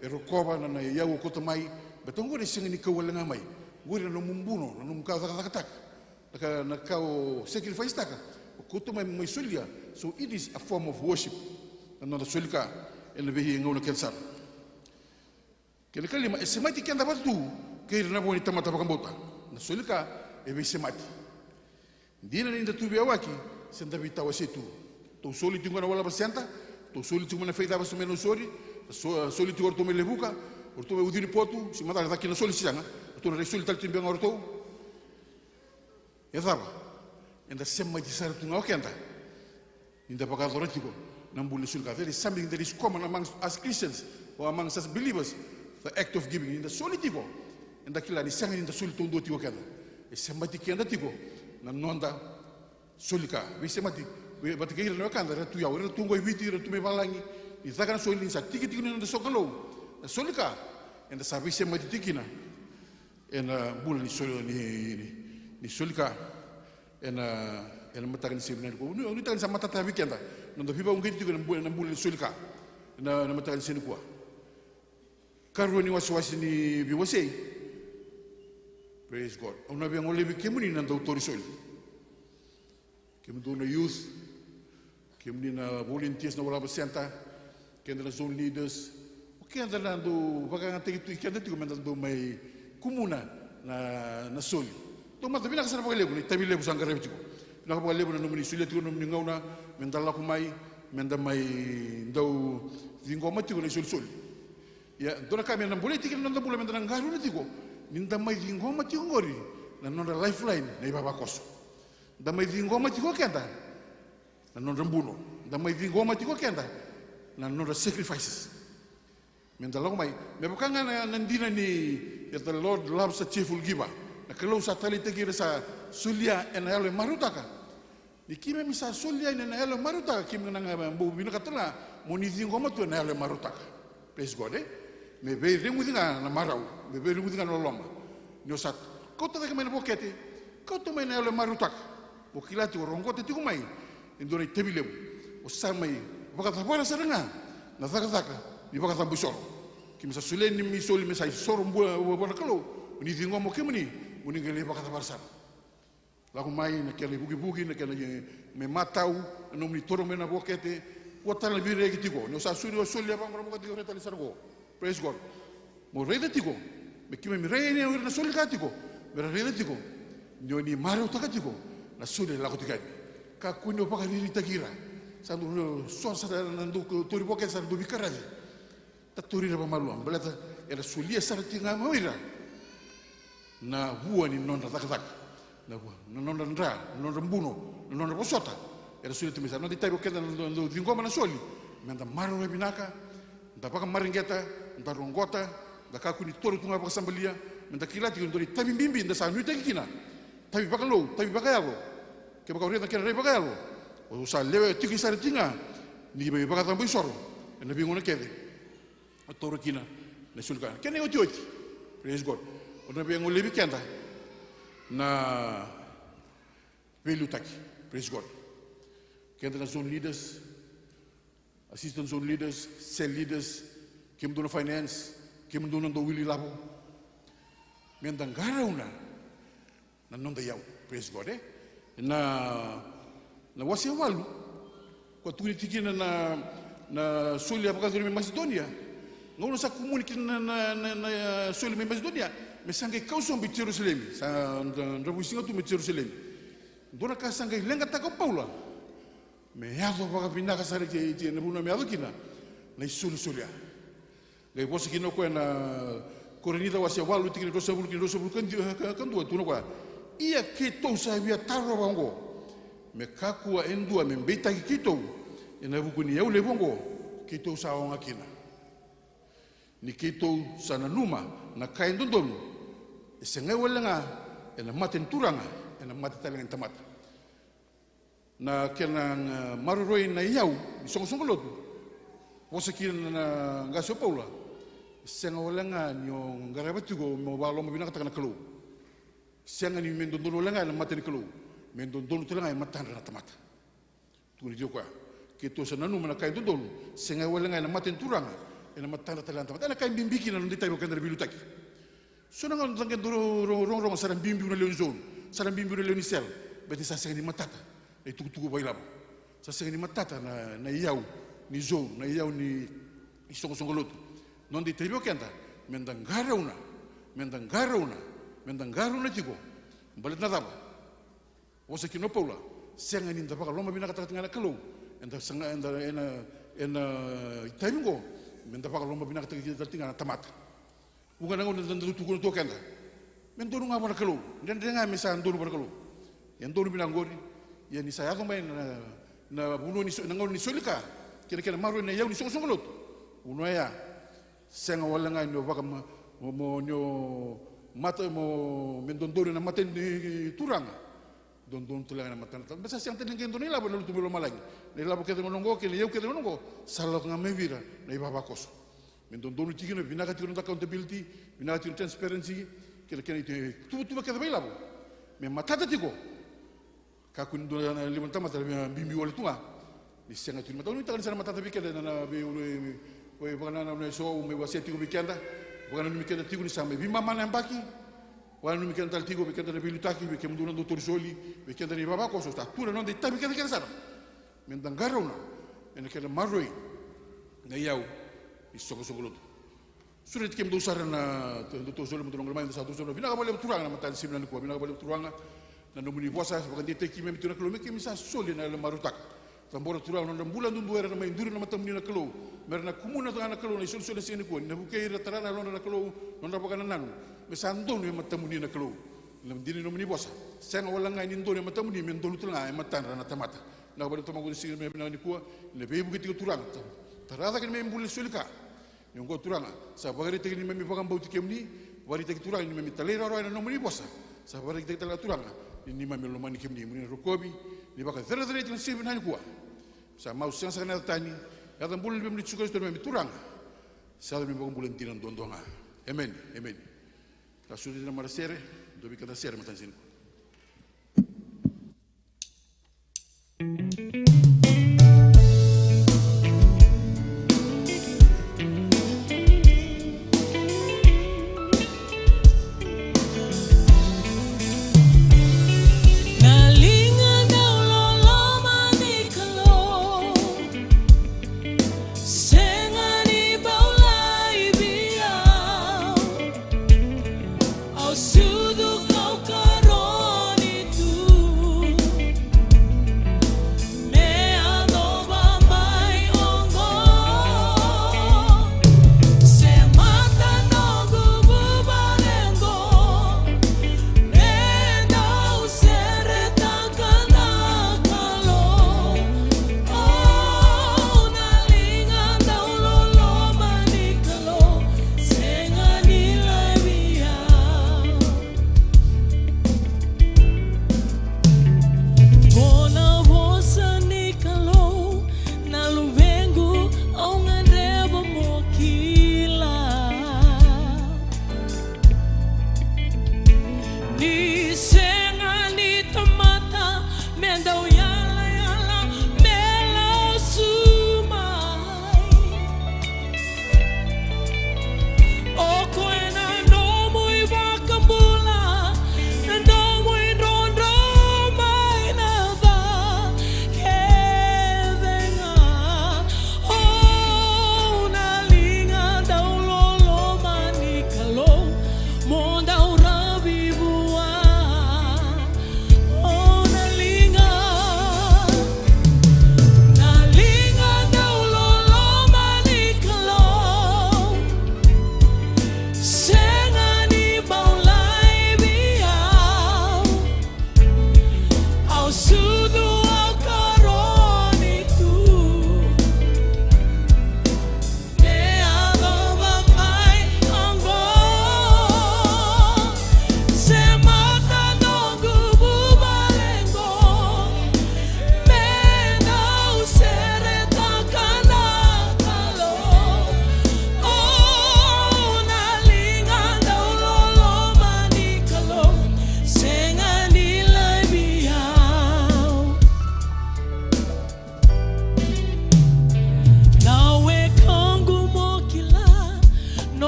rokoba na yau ko mai betongo ni singa ni kawalenga mai gure no mumbuno no mka tak na kau sacrifice taka ko to mai sulia so it is a form of worship na sulika ele behi ngona kelsar kele kalima semati kenda batu ke na boni tamata bakambota na sulika e be semati dina ni nda tubi awaki senda bitawa setu to soli tingona wala basenta to soli tingona feita basu menos soli tingor to me lebuka orto me udini potu si mata daqui na soli sianga to na soli tal timbe orto ezaba enda semma di sar tunga okenda inda pagar loratico nambuli sulka there is something that is common among us Christians or among us believers the act of giving in the solitico enda kila ni sanga inda soli tondo tigo kenda e semma di kenda tigo na nonda solika we semma di we batike no kanda tu ya ora tungo viti tu me balangi i zakana soli sa tiki no sokalo solika en the service matitikina en bula ni solo ni solika en matakan sibnen ko ni tan sama tata weekenda no fiba ngiti ko na bula ni solika na matakan sen ko karro ni waswasi ni biwase praise God ona bi ngole bi kemuni na doutor sol kemdo na youth kemni na volunteers na wala basenta kemna zone leaders que anda dando vaga ante tu que anda tu manda do mai comuna na soli to mata bina kasar pagai lebu ni tabi lebu sanggar lebu na pagai lebu na nomini soli tu nomini ngauna menda la kumai menda mai do vingo mati ko ni soli ya dona kami na boleh tikin nanda boleh menda ngaru ni tiko ninda mai vingo mati ngori na nonda lifeline na ibaba koso da mai vingo mati ko kenda na nonda mbuno da mai vingo mati ko kenda na nonda sacrifices mendalong mai me bukanga na nandina ni that the Lord loves a cheerful giver na kalau sa tali tegira sa sulia en halo marutaka ni kime misa sulia en halo marutaka kime na mbu bino katala moni zingo matu en halo marutaka praise God me be remudinga na marau me be remudinga no loma no sat kota de kemena bokete kota me na halo marutaka o kilati o rongote tiku mai indore tebilem o samai bakata fora seranga na zaka ni baka tambu soro kimisa sule ni mi soli mesai soro bona kalo ni dingo mo kemni uni ngele baka tabarsan la ko mai na kele bugi na kele me matau no mi toro mena bokete wata la bire kitiko no sa suri o soli ba ngoro mo kitiko retali sargo praise God mo rede tiko me kime mi rede ni na soli katiko me rede tiko ni maro takatiko na soli la ko tikani ka kunyo baka ni takira sandu so sa nandu tori bokete sandu bikaradi taturi na pamaluam belata era sulia sarati nga moira na hua ni nonda tak na hua nonda ndra nonda mbuno nonda posota era sulia timisa no ditairo kenda no dingoma na soli menda maru le binaka, nda baka maringeta, nda rongota, nda kaku ni toru tunga baka sambalia, menda kilati ndori tabi bimbi nda sa nuita kina. Tabi baka lo, tabi baka yalo. Ke baka urieta kena rei baka yalo. O sa lewe tiki sare tinga, ni bayi baka tambu isoro, na bingona kede. Toru kina, na sulka. Kene oti oti. Praise God. Ona biang lebi kenda na value taki. Praise God. Kenda na zone leaders, assistant zone leaders, cell leaders, kim dono finance, kim dono do wili labo. Mendang garauna na nonda yau. Praise God na wasi walu ko tuni tikina na soli apa kadri Macedonia. Ngono sa komuniki na soli Macedonia, me sangai kauson bi Jerusalem, sa ndabu singa tu me Jerusalem. Dona ka sangai lenga ta ko Paula. Me yado baka pinaka sare ke na buna me yado kina. Na soli solia. Ngai bosi kino ko na korenita wasi walu tikina dosa bulu kan dua tu no kwa. Ia ke to sa via taro bango. Me kakua endua me beta ki to. Ina bukuni eu le bongo ki to sa onga kina. Ni kito sana numa na kain dondon e sengai walenga e na maten turanga e na mate talenga tamata na kena maruroi na iau ni songo lotu posa kina na ngasio Paula senga walenga ni ngarabatugo mo balo mo binaka takana kelu senga ni mendondon walenga na mate ni kelu mendondon tulanga e matan na tamata tuni dio kwa kito sana numa na kain dondon sengai walenga na maten turanga ena matanda talanta matana kai bimbiki na ndita ro kandar bilutaki sona ngal tangen rong saram bimbi na leon zone saram bimbi na leon sel beti sa sengani matata e tuku bailabo sa sengani matata na iau ni zone na iau ni songo lotu non di tebio kenta mendangara una tiko balet na daba osa kino Paula sengani ndaba loma bina kata ngana kelo enda sanga ena itamingo menda pakal lomba bina kata kita tinggal tamata bukan nangon dan tukun tu kenda mentoru ngapa nak kelu dan dengar misal mentoru pada kelu yang toru bina ngori ya ni saya kau main na bunuh ni nangon ni solika kira-kira maru ni yang ni song lot bunuh ya senga walangai ni bakam mo nyo mata mo mentoru na mata ni turang don tulang na mata na basta siyang tinengin doon nila balu tubulo malagi nila bakit ngongo kini yau kiti ngongo salok nga mevira na ibabakos menton tiki no binaka tiki no accountability binaka tiki transparency kira itu tu bakit ba ilabo me matata tiko kakun do na limanta mata bimbi wala tunga ni siyang tu mata no takan sana matata bikela na be we bana na so me waseti ko bikenda bana no mikenda tiko ni sama bimba mana baki wala no mikenda taltigo bikenda na bilutaki bikem do na do torsoli bikenda ni babakos sta tu no de tabi kenda sana mendangara una ena kena maroi na iau i songo lotu surat kem do sara na do solo mo ngol mai sa do solo bina ka bale turanga na matan simna ni ko bina ka bale turanga na no muni puasa bakan te ki mem tuna kilo kem sa soli na le marutak tambora turanga na bulan dun duera na mai nduri na matam ni na kilo merna kumuna to na kilo na solo sini ko na bukai ratara na na kilo non ra bakan nanu me sandon ni matam ni na kilo lam dini no muni puasa senga wala ngai ni ndoni matam ni men dolu tulanga matan na tamata na bale toma ko sigir me na ni ko le be bukai turanga tarada ken me mbul sulika yung ko turanga sa bagari tegi ni memi pakam bauti kemni wari tegi turanga ni memi talera ro na muni bosa sa bagari tegi talera turanga ni memi lo mani kemni muni rokobi ni baka zera tin sibin han kuwa sa mau sang sang na tani ya dan bul memi chuka sto memi turanga sa memi pakam bulan tinan dondonga amen ka sudi na marasere dobi kada sere matansin Sudu kau karo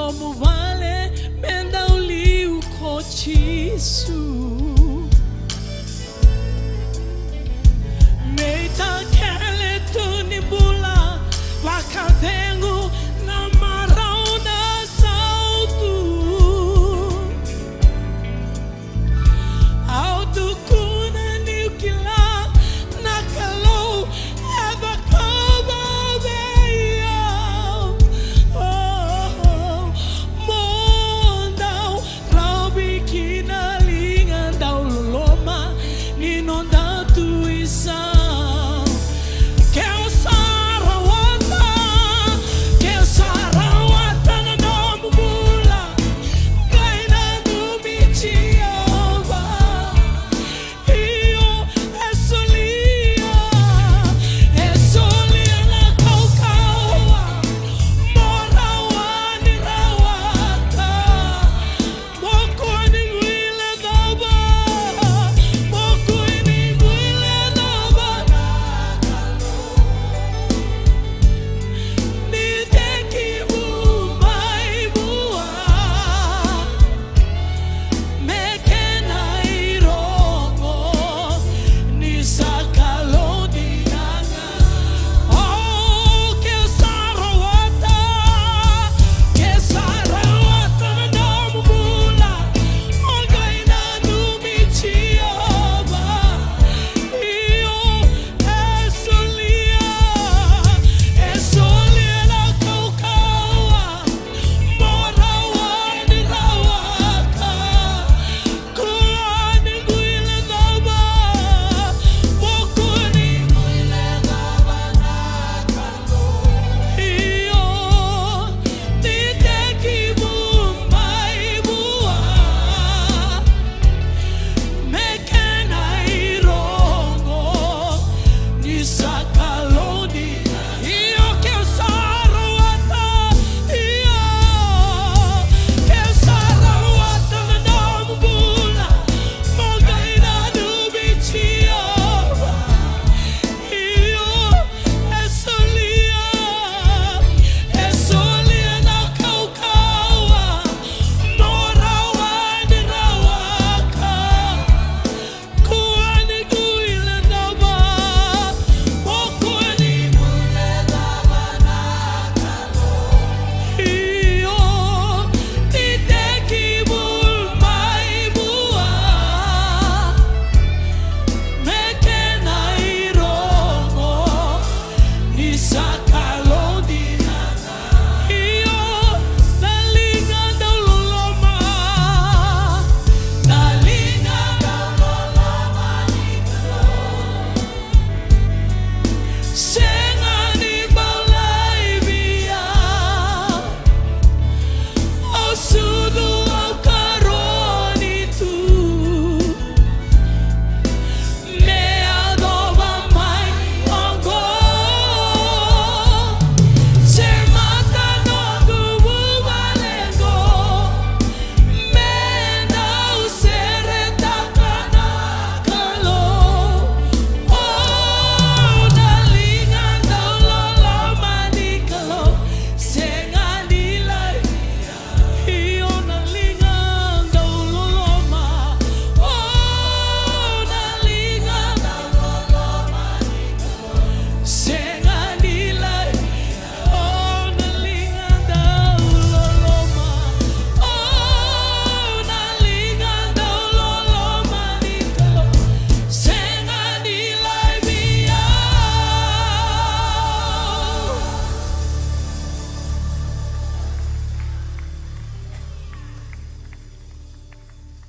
nomu vale menda uliu kochisu meita kele tunibula wakadengu na marauna sautu autukuna niukila nakalo eva kaba beya mondau rabi kinalingan dau loma ninonda tuisa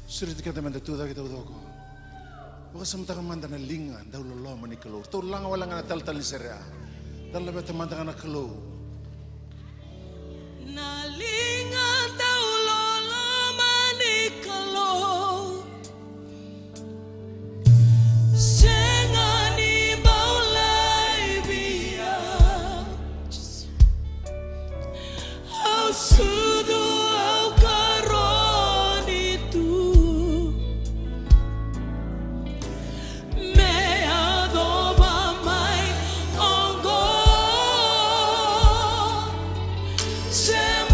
Sudah dikata manda tu kita udoko. Bukan sementara manda na linga daw lolo mani kelo. Tu lang wala nga tal seria. Dalam beta manda nga kelo. Na linga daw lolo mani kelo. Sengani baulai biya. Au sudu au karoni tu. Say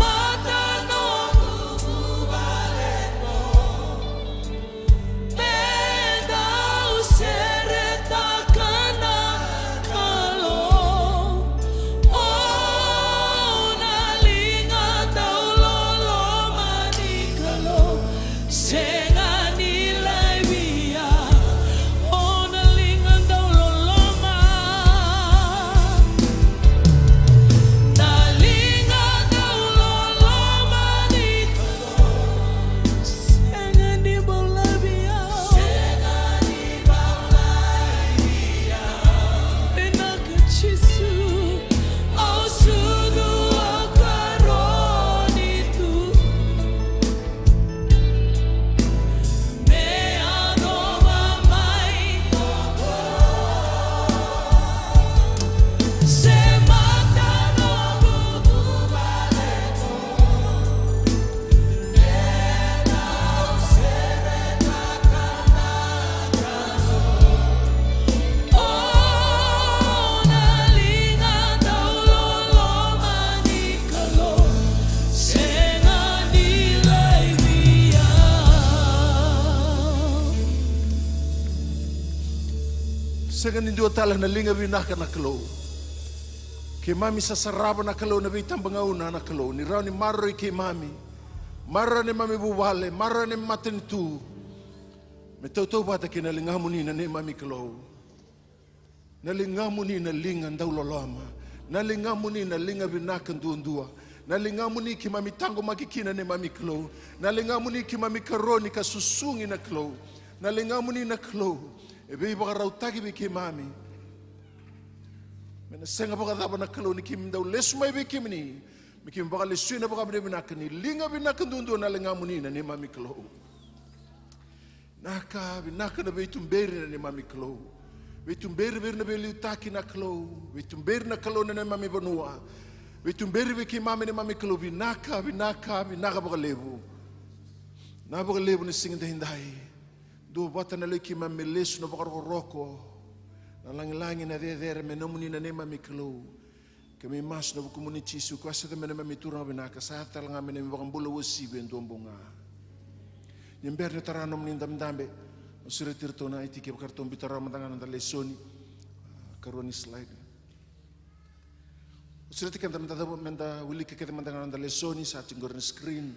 Sengan indua tala na linga binaka na kalo. Ke mami sa saraba na kalo na bitang bangauna na kalo. Ni rao ni maro ke mami. Mara ni mami buwale, mara ni matin tu. Me tau bata ke na lingamu ni na ne mami kalo. Na lingamu ni na linga ndau loloma. Na lingamu ni na linga binaka ndua. Na lingamu ni ki mami tango makikina ne mami kalo. Na lingamu ni ki mami karoni ka susungi na kalo. Na lingamu ni na kalo. Ebe baka rautagi be ke mami. Mena senga baka daba na kalo ni kim ndau lesu mai be kim ni. Mikim baka lesu na baka bide binaka ni. Linga binaka ndua na lingamu ni na ne mami kalo. Naka binaka na be tumberi na ne mami kalo. Be tumberi ber na be liutaki na kalo. Be tumberi na kalo na ne mami banua. Bitumberi beki mami ne mami kalo binaka baka lebu. Na baka lebu ni singin dahindai. Do bata na leki mami lesu na baka roko. Na langi na there me nomuni na ne mami kalo. Kami mas na buku muni chisu kuasa te mene mami turang binaka. Sa talanga mene mi baka mbula wasi ben dombonga. Nyember ne taranom ni ndamdambe. Usire tirto na iti ke bakartom bitara mandangan na lesoni. Karuani slide. Sudah tikan menda wili ke mandangan anda lesoni saat cinggoran screen.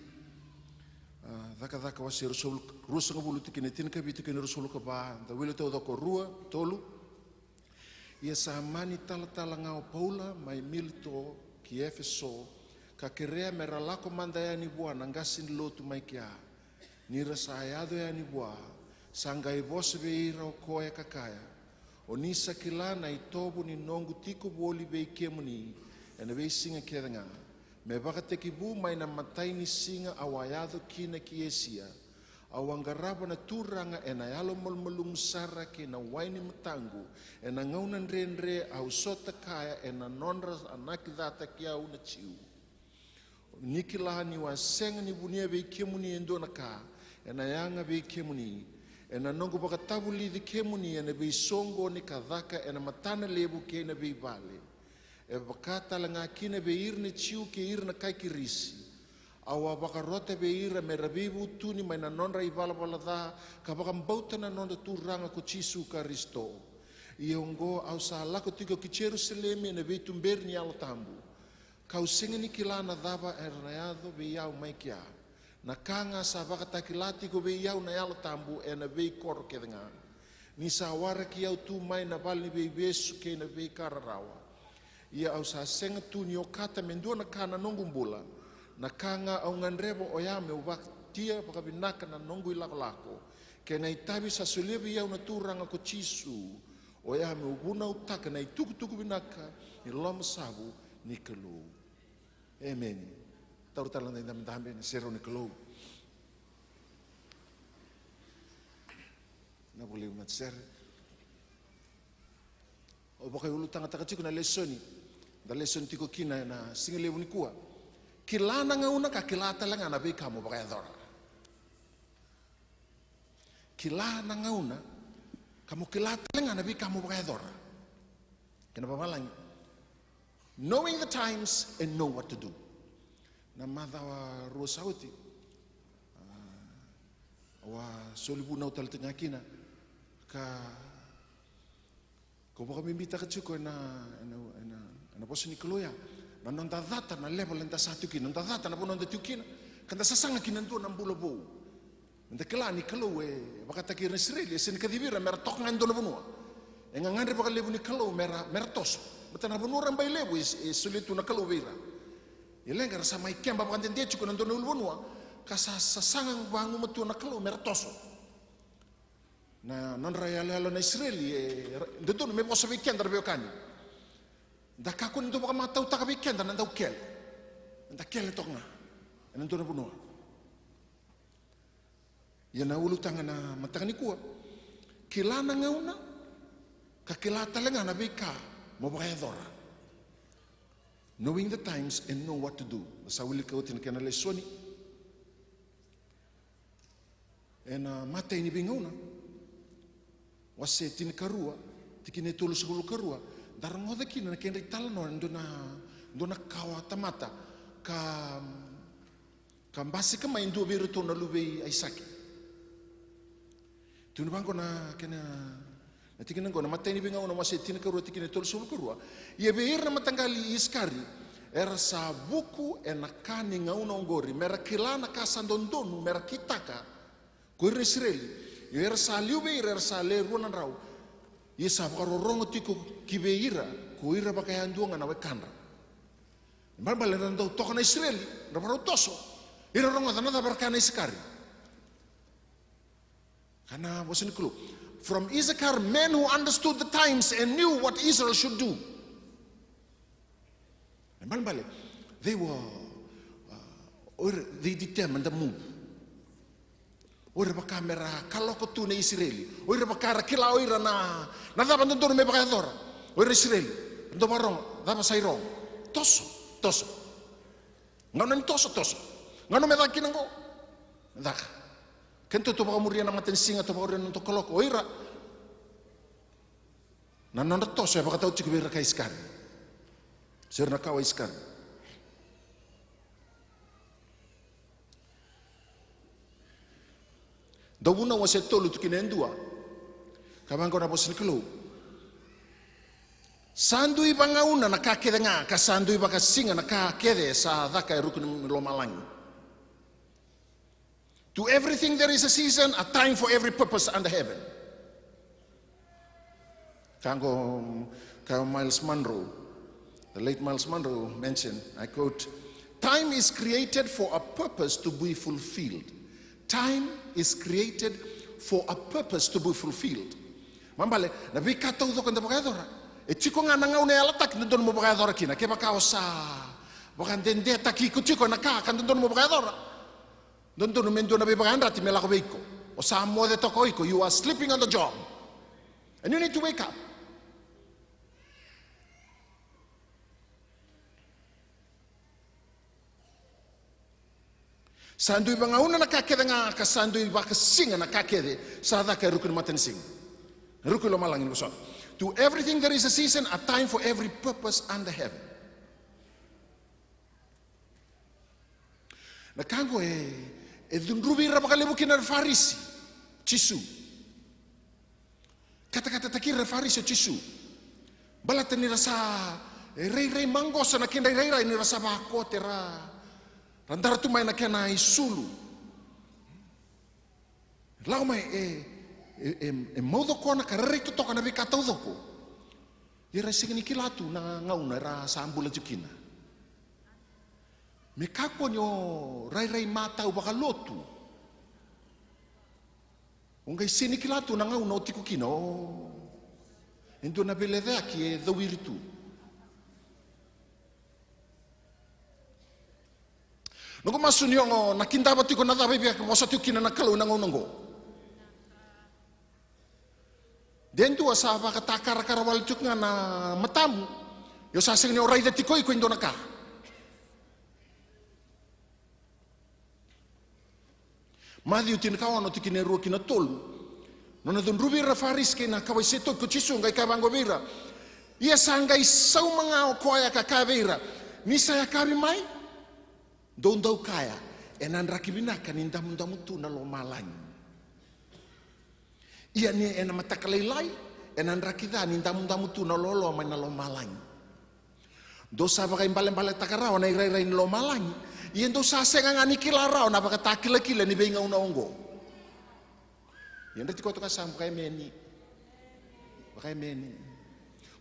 Daka wasi rusul ngabulu tikin tin ka bitu kin rusul ka ba. Da wili tau dako rua tolu. Ia samani tala ngau Paula mai milito ki Efeso ka kerea meralako mandaya ni bua nangasin lotu mai kia. Nira sayado ya ni bua sangai bose be ira koya kakaya. Onisa kilana itobu ni nongu tiku boli be kemuni. Ena wei singa kerenga. Me baka teki bu mai na matai ni singa awayado kina kiesia. Awangaraba na turanga ena yalo malmalung sara ke na waini matangu. Ena ngaunan renre au sota kaya ena nonra anaki data kia una chiu. Nikilaha ni wa senga ni bunia wei kemuni endo na ka. Ena yanga wei kemuni. Ena nongo baka tabu lidi kemuni ena wei songo ni kadhaka ena matana lebu ke na wei bale. E bakata langa kina be irne chiu ke irna kai kirisi. Awa baka rote be ira me rabibu tuni mai na nonra i bala da ka baka mbauta na nonda tu ranga ko chisu ka risto. Iongo au sa lako tiko ki Jerusalem na be tumber ni ala tambu. Kau singani kilana daba erayado be iau mai kia. Na kanga sa baka takilati ko be iau na ala tambu e na be koro ke denga. Ni sa wara ki iau tu mai na bali be besu ke na be kararawa. Ia au sa senga tu ni o kata mendua na kana nongumbula. Na kanga au nganrebo o ya me ubak tia baka binaka na nongu ilako-lako. Kena itabi sa sulebi iau na turanga ko chisu. O ya me ubuna utaka na ituku binaka ni loma sabu ni kelu. Amen. Taru talang na indam-dambe ni sero ni kelu. Na boleh umat sere. O baka ulu tanga takachiku na lesoni. Da lesson tiko kina na singa lewu ni kua. Kilana ngauna ka kilata langa na be kamu baka yadora. Kilana ngauna kamu kilata langa na be kamu baka yadora. Kenapa malang? Knowing the times and know what to do. Na madha wa rua sauti. Wa solibu na utal tengah kina. Kau baka mimbita kachuko na bosi ni keloya. Na nonda data na level enta satu kina. Nonda data na po nonda tiu kina. Kanda sasanga kina ntua na mbula bou. Nonda kela ni kelo baka takir na Israeli. Sen kadibira mera tok nga ndo na bunua. E nga ngandre baka lebu ni kelo mera toso. Bata na bunua rambai lebu sulitu na kelo vira. Ilenga rasa mai kemba baka tendia chuko na ndo na ulu bunua. Kasa sasanga bangu matua na kelo mera toso. Na non rayalo na Israeli ndono me posso weekend rabio kani. Da kako ndo baka matau taka weekend na ndau kel. Nda kel tonga. Ndono bunua. Ya na ulu tanga na matangani kua. Kilana ngauna ka kilata lenga na beka mo baka yadora. Knowing the times and know what to do. Sa uli ka utin kana lesoni. Ena mata ini bingauna. Wase tini karua, tikine tolu sekulu karua, darang ngoda kina na kenri talano ndona kawa tamata ka mbasi kama indu biru to na lube aisaki. Tunu bangko na kena Natikina ngona mateni binga una masetina karua tikina tol sul karua. Ia beira matangali iskari era sa buku enakani ngauna ongori mera kilana kasandondonu mera kitaka ko Israeli. Ia era sa liubeira era sa le ruanan rau. Ia sa bakarorongo tiko kibeira ko ira bakayanduanga na wekandra. Mbala rando toka na Israeli, na baro toso. Ira rongo tanada barkana iskari. Kana wasin clue. From Issachar, men who understood the times and knew what Israel should do. They were, they determined to move. Ora bakamera kaloko tu na Israeli. Ora bakara kila oira na daba ndono me bakadora. Ora Israeli. Ndo barong daba sairong. Toso. Ngano toso. Ngano me daki nango. Daka. Kento to baka muria na matensinga to baka rin to koloko oira. Nananda toso ya baka tau tikubira ka iskan. Sir na kawa iskan. Dawuna wase tolu tukinendua. Kabango na bosin kilo. Sandui bangauna na kakede nga ka sandui baka singa na kakede sa daka rukun lomalang. To everything there is a season, a time for every purpose under heaven. Kango Miles Monroe, the late Miles Monroe mentioned, I quote, "Time is created for a purpose to be fulfilled. Time is created for a purpose to be fulfilled." Mambale, nabi katau do kanda bagadora. E chiko nga nangau ne alatak ndon mo bagadora kina ke bakao sa bakan dende taki ku chiko na ka kan ndon mo bagadora. Ndon mendo na baganda ti melako beiko. O sa mo de tokoiko, you are sleeping on the job. And you need to wake up. Sandui bangauna na kakede nga ka sandui baka singa na kakede sa daka rukun matensing. Rukun lo malangin boson. To everything there is a season, a time for every purpose under heaven. Na kango dunrubi rabakalebu kina farisi chisu. Kata-kata takira farisi chisu. Balata ni rasa rei mangos na kinda rei ni rasa bakote ra. Randara tu mai na kena isulu. Lau mai modo kona karere tu toka na bika tau doko. Ira singini kilatu na ngauna ra sambula jukina. Me kako nyo rai mata ubaka lotu. Ungai sini kilatu na ngauna o tiku kina o. Endo na beledea ki e dhawiritu. Nungu masu niongo na kindaba tiko na dhabi bia kwasa tiku kina na kalau na ngaunango. Dentu asa baka takara wal tuk nga na matamu. Yo sasing ni orai dati ko iko indo naka. Matthew tin kawan o tikine ro kina tolu. Nona don rubi rafaris kina kawai seto ko chisu ngai kabango bira. Ia sangai sau mga o koya ka kabira. Nisa ya kabi mai. Don dau kaya enan rakibinaka nindamu tu na lo malang. Ia ni ena matakalilai enan rakida nindamu tu na lolo mai na lo malang. Dosa bagai bale takaraw na irai lo malang. Ia dosa senga ngani kilaraw na baka takila ni benga una ongo. Ia ndati ko to kasam bakai meni.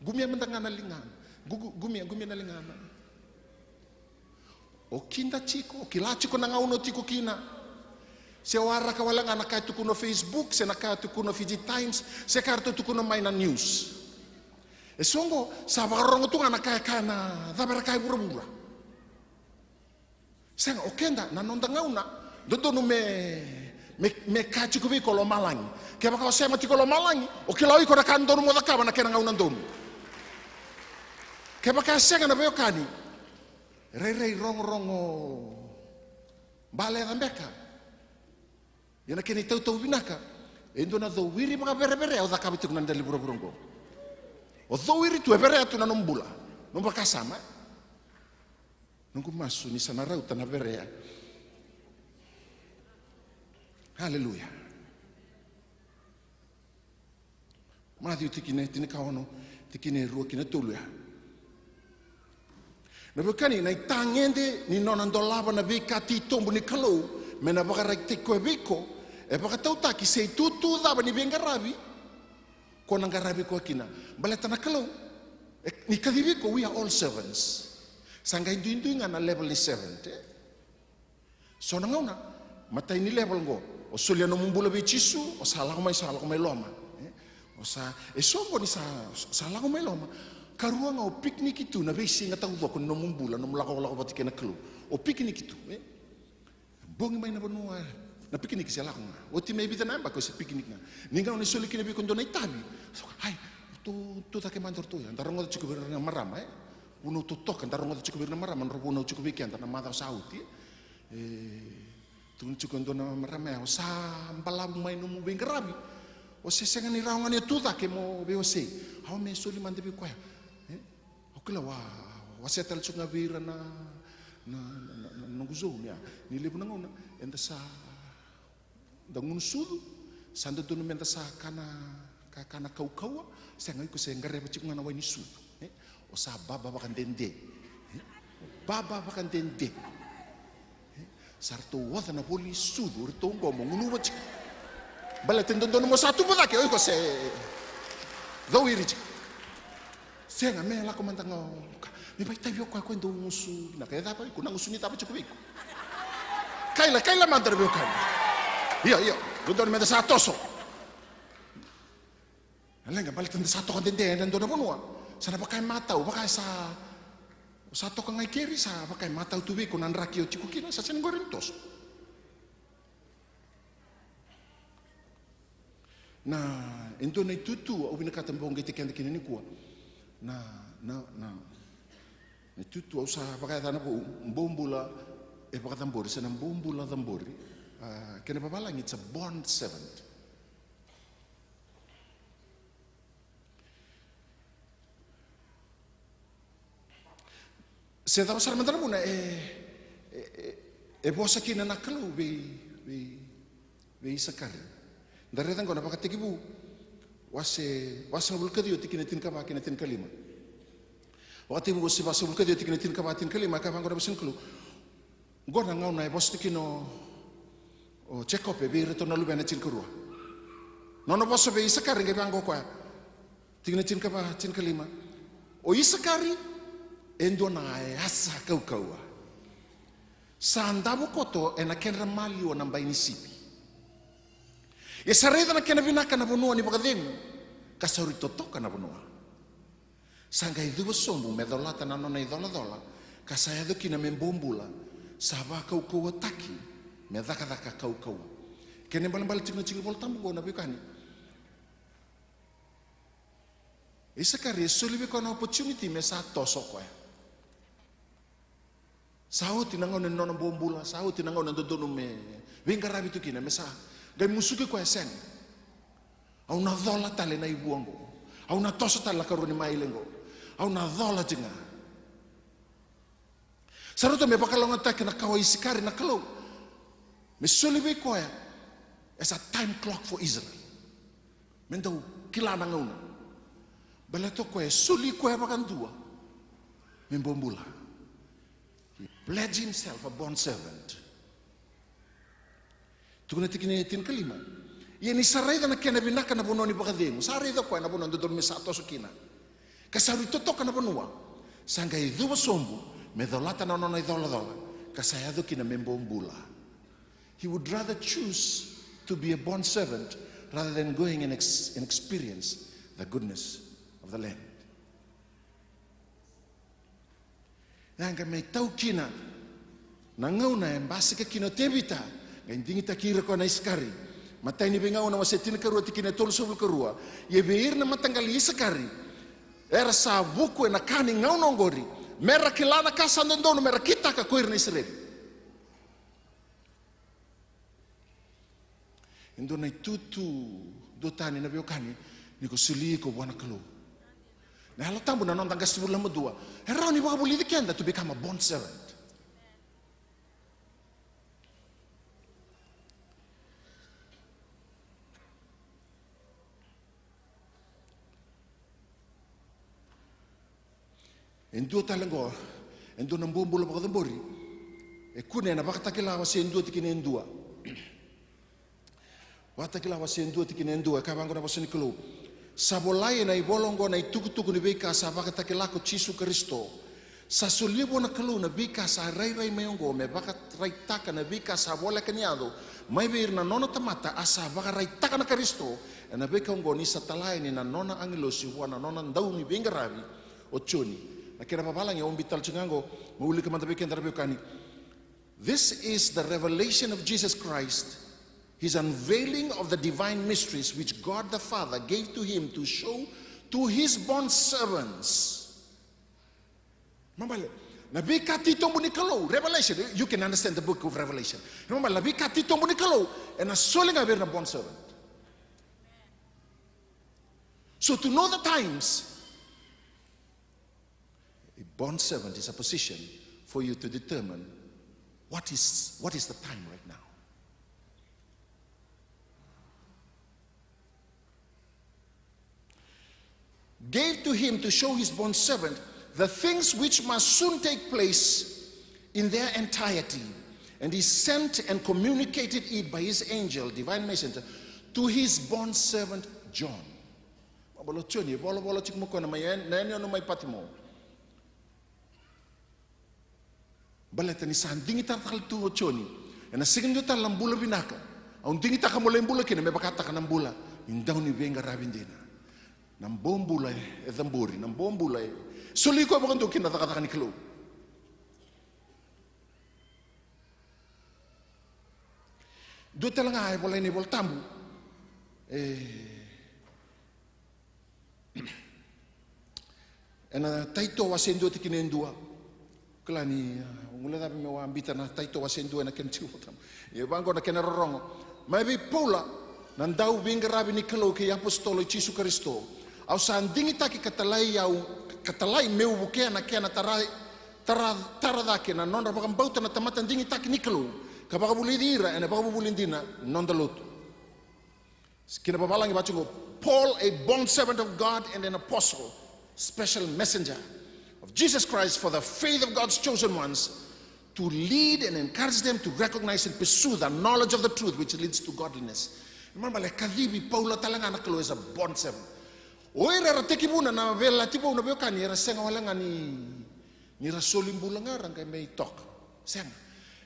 Gumia mendangana lingan. Gumia na lingana. O kinda chiko, o kila chiko na ngauno tiko kina. Se wara ka wala nga nakatuko no Facebook, se nakatuko no Fiji Times, se karto tuko no Maina News. E songo sa barongo tu nga nakaya na dabara kay burabura. Senga o kenda na nonda ngauna, dodo no me kachiko vi kolo malangi. Kaya baka wasema tiko lo malangi, o kila iko na kandoro mo dakaba na kena ngauna dono. Kaya baka senga na beyo kani. Rei rongo bale rambeka. Yana kini tau binaka. Endo na do wiri mga bere o dakabi tu nanda libro burongo. O do wiri tu bere tu na nombula. Nomba kasama. Nunggu masu ni sana rauta na bere. Haleluya. Matthew tikine kaono tikine rua kina tulu ya. Na bekani na tangende ni nona ndolava na beka ti tombo ni kalau mena baka te ko beko e baka tauta ki sei tutu da ni benga rabi ko na ngarabi ko kina baleta na kalau ni kadibi ko we are all servants sanga indu ngana level ni 7 so na ngona matai ni level ngo o solia no mumbula be chisu o sala ko mai loma o sa e sombo ni sala ko mai loma karua nga o piknik itu na besi nga tau ko no mumbula no mulako pati kena kelu o piknik itu bongi mai na banua na piknik sala ko nga o ti maybe tanamba ko sa piknik nga ninga ni soli kina bi ko ndona itabi so hai tu ta ke mandor tu ya ndarongo tu cukup na marama uno tu tok ndarongo tu cukup na marama no uno cukup ki anda na mada sauti tu cukup ndona marama o sa mbala mai no mu bengarabi o se senga ni raunga ni tu ta ke mo be o se ha me soli mande bi kwa o kila wa setel tsunga vira na nguzo ya ni lebu na ngona enda sa dangun sudu sanda tu menda sa kana kau senga ko se ngare pa cikuna na wani sudu o sa baba bakan dende baba bakan dende sarto wata na poli sudu rito ngomo ngunu wa bala tendondo mo satu pa ke ko se do iri senga me la komanda ngo me pai tai ko ndo musu na ka da pa ko na musu ni ta pa cukup iko kaila mandar be kai iya don me da sa toso alenga bala tende sa to kan dende ndo na bonua sana pakai mata o pakai sa to kan ngai keri sa pakai mata tu be ko nan rakio cikukina sa sen gorentos na endo nei tutu o bina katambong gete kende kini ni kuwa na tutu o sa pakai tanah po bombula pakai tambori sana bombula tambori kena babalang it's a bond servant saya tahu sar mentara muna bosa kina nakalu be sakali dari tangko na pakatikibu wase bulkadio tikinatin kama kinatin kalima wakati bu wase bulkadio tikinatin kama tin kalima ka bangko na basin klu gona ngau na bos tikino o check up be retorno lu bena tin kurua nono boso be sakari nge bangko kwa tikinatin kama tin kalima o isakari endo na asa kau sandabu koto ena kenra mali o namba inisipi e sareda na kena vinaka na bonua ni bakademu kasauri totoka na bonua sanga idu sombu medolata na nona idola kasaya do kina membombula saba kau taki medaka kau kene bal tingo voltamu go na bikani isa kare solibe kono opportunity me sa toso kwa sauti nangone nona bombula sauti nangone dodono me vingarabi tu kina me sa gai musuki kwa sen au na dola tale na ibuango au na toso tale karuni mailengo au na dola jinga saruto me bakalonga tak na kawai sikari na kalau me solibe kwa as a time clock for Israel mendo kila na ngauna balato kwa suli kwa bakandua membombula he pledged himself a bond servant tukuna tikini tin kalima yani sarai na kena binaka na bononi bakademu sarai da kwa na bonon do me sa toso kina kasaru totoka na bonua sanga idu sombu medolata na nona idola kasaya do kina membombula he would rather choose to be a bond servant rather than going and experience the goodness of the land nanga me tau kina na ngauna embasi ke kino tebita Gandingi takira ko na iskari. Matay ni bingao na wasetin karua tikina tol sobul karua. Ye beir na matanggali iskari. Era sa buku na kani ngau nongori. Mera kilana kasa ndono mera kita ka koir na Israel. Indo na tutu dotani na biokani ni ko sili ko buana kalo. Na halo tambu na nondang kasibula modua. Hera ni baka buli dikenda to become a bond servant. Endua talengo, endua nambombo la bakadambori. Kune na bakatakila wasi endua tikine endua. Watakila wasi endua tikine endua kabango na basini kelo. Sabolai na ibolongo na itukutuku ni beka sa bakatakila ko Yesu Kristo. Sa solibo na kelo na beka sa rai meongo me bakataka na beka sa bola kanyado. Mai bir na nona tamata asa bakaraitaka na Kristo. Na beka ngo ni sa talai ni na nona angelo si na nona ndau ni bengarabi o choni. Nakira papalang ya umbital chengango mauli ka mantabi kenda kani. This is the revelation of Jesus Christ, his unveiling of the divine mysteries which God the Father gave to him to show to his bond servants. Mambale, nabi katito munikalo, Revelation, you can understand the book of Revelation. Mambale, nabi katito munikalo, and a soling aver na bond servant. So to know the times, a bond servant is a position for you to determine what is the time right now. Gave to him to show his bond servant the things which must soon take place in their entirety. And he sent and communicated it by his angel, divine messenger, to his bond servant John. Baleta ni sandingi tatakal tu choni. Na sigin do talam bula binaka. Ang dingi taka mo bula kina me bakata ka ng bula. Indaw ni benga rabindina. Nang bombula e damburi, nang bombula e. Suli ko bakang do kina taka ni klo. Do talanga ay bola ni bol tambu. Na taito wasendo tikinendua. Klani ngula dapat me ambita na taito wasendo na kentiu tam. Ye bango na kenarorong. Maybe Paula nandau bingarabi ni kelo ke apostolo Yesu Kristo. Au sandingi taki katalai meu buke na kena tarada ke na nonda bakam bauta na tamata dingi taki ni kelo. Kabaka bulidira ena baka bulindina nonda lotu. Kina babalang ibachungo Paul, a bond servant of God and an apostle, special messenger of Jesus Christ for the faith of God's chosen ones, to lead and encourage them to recognize and pursue the knowledge of the truth which leads to godliness. Remember, like Kadibi, Paula talanga nakalo is a bond servant. Oira rateki buna na vela tipo na bioka ni rasenga walanga ni rasolim bulanga rangkai may talk. Senga.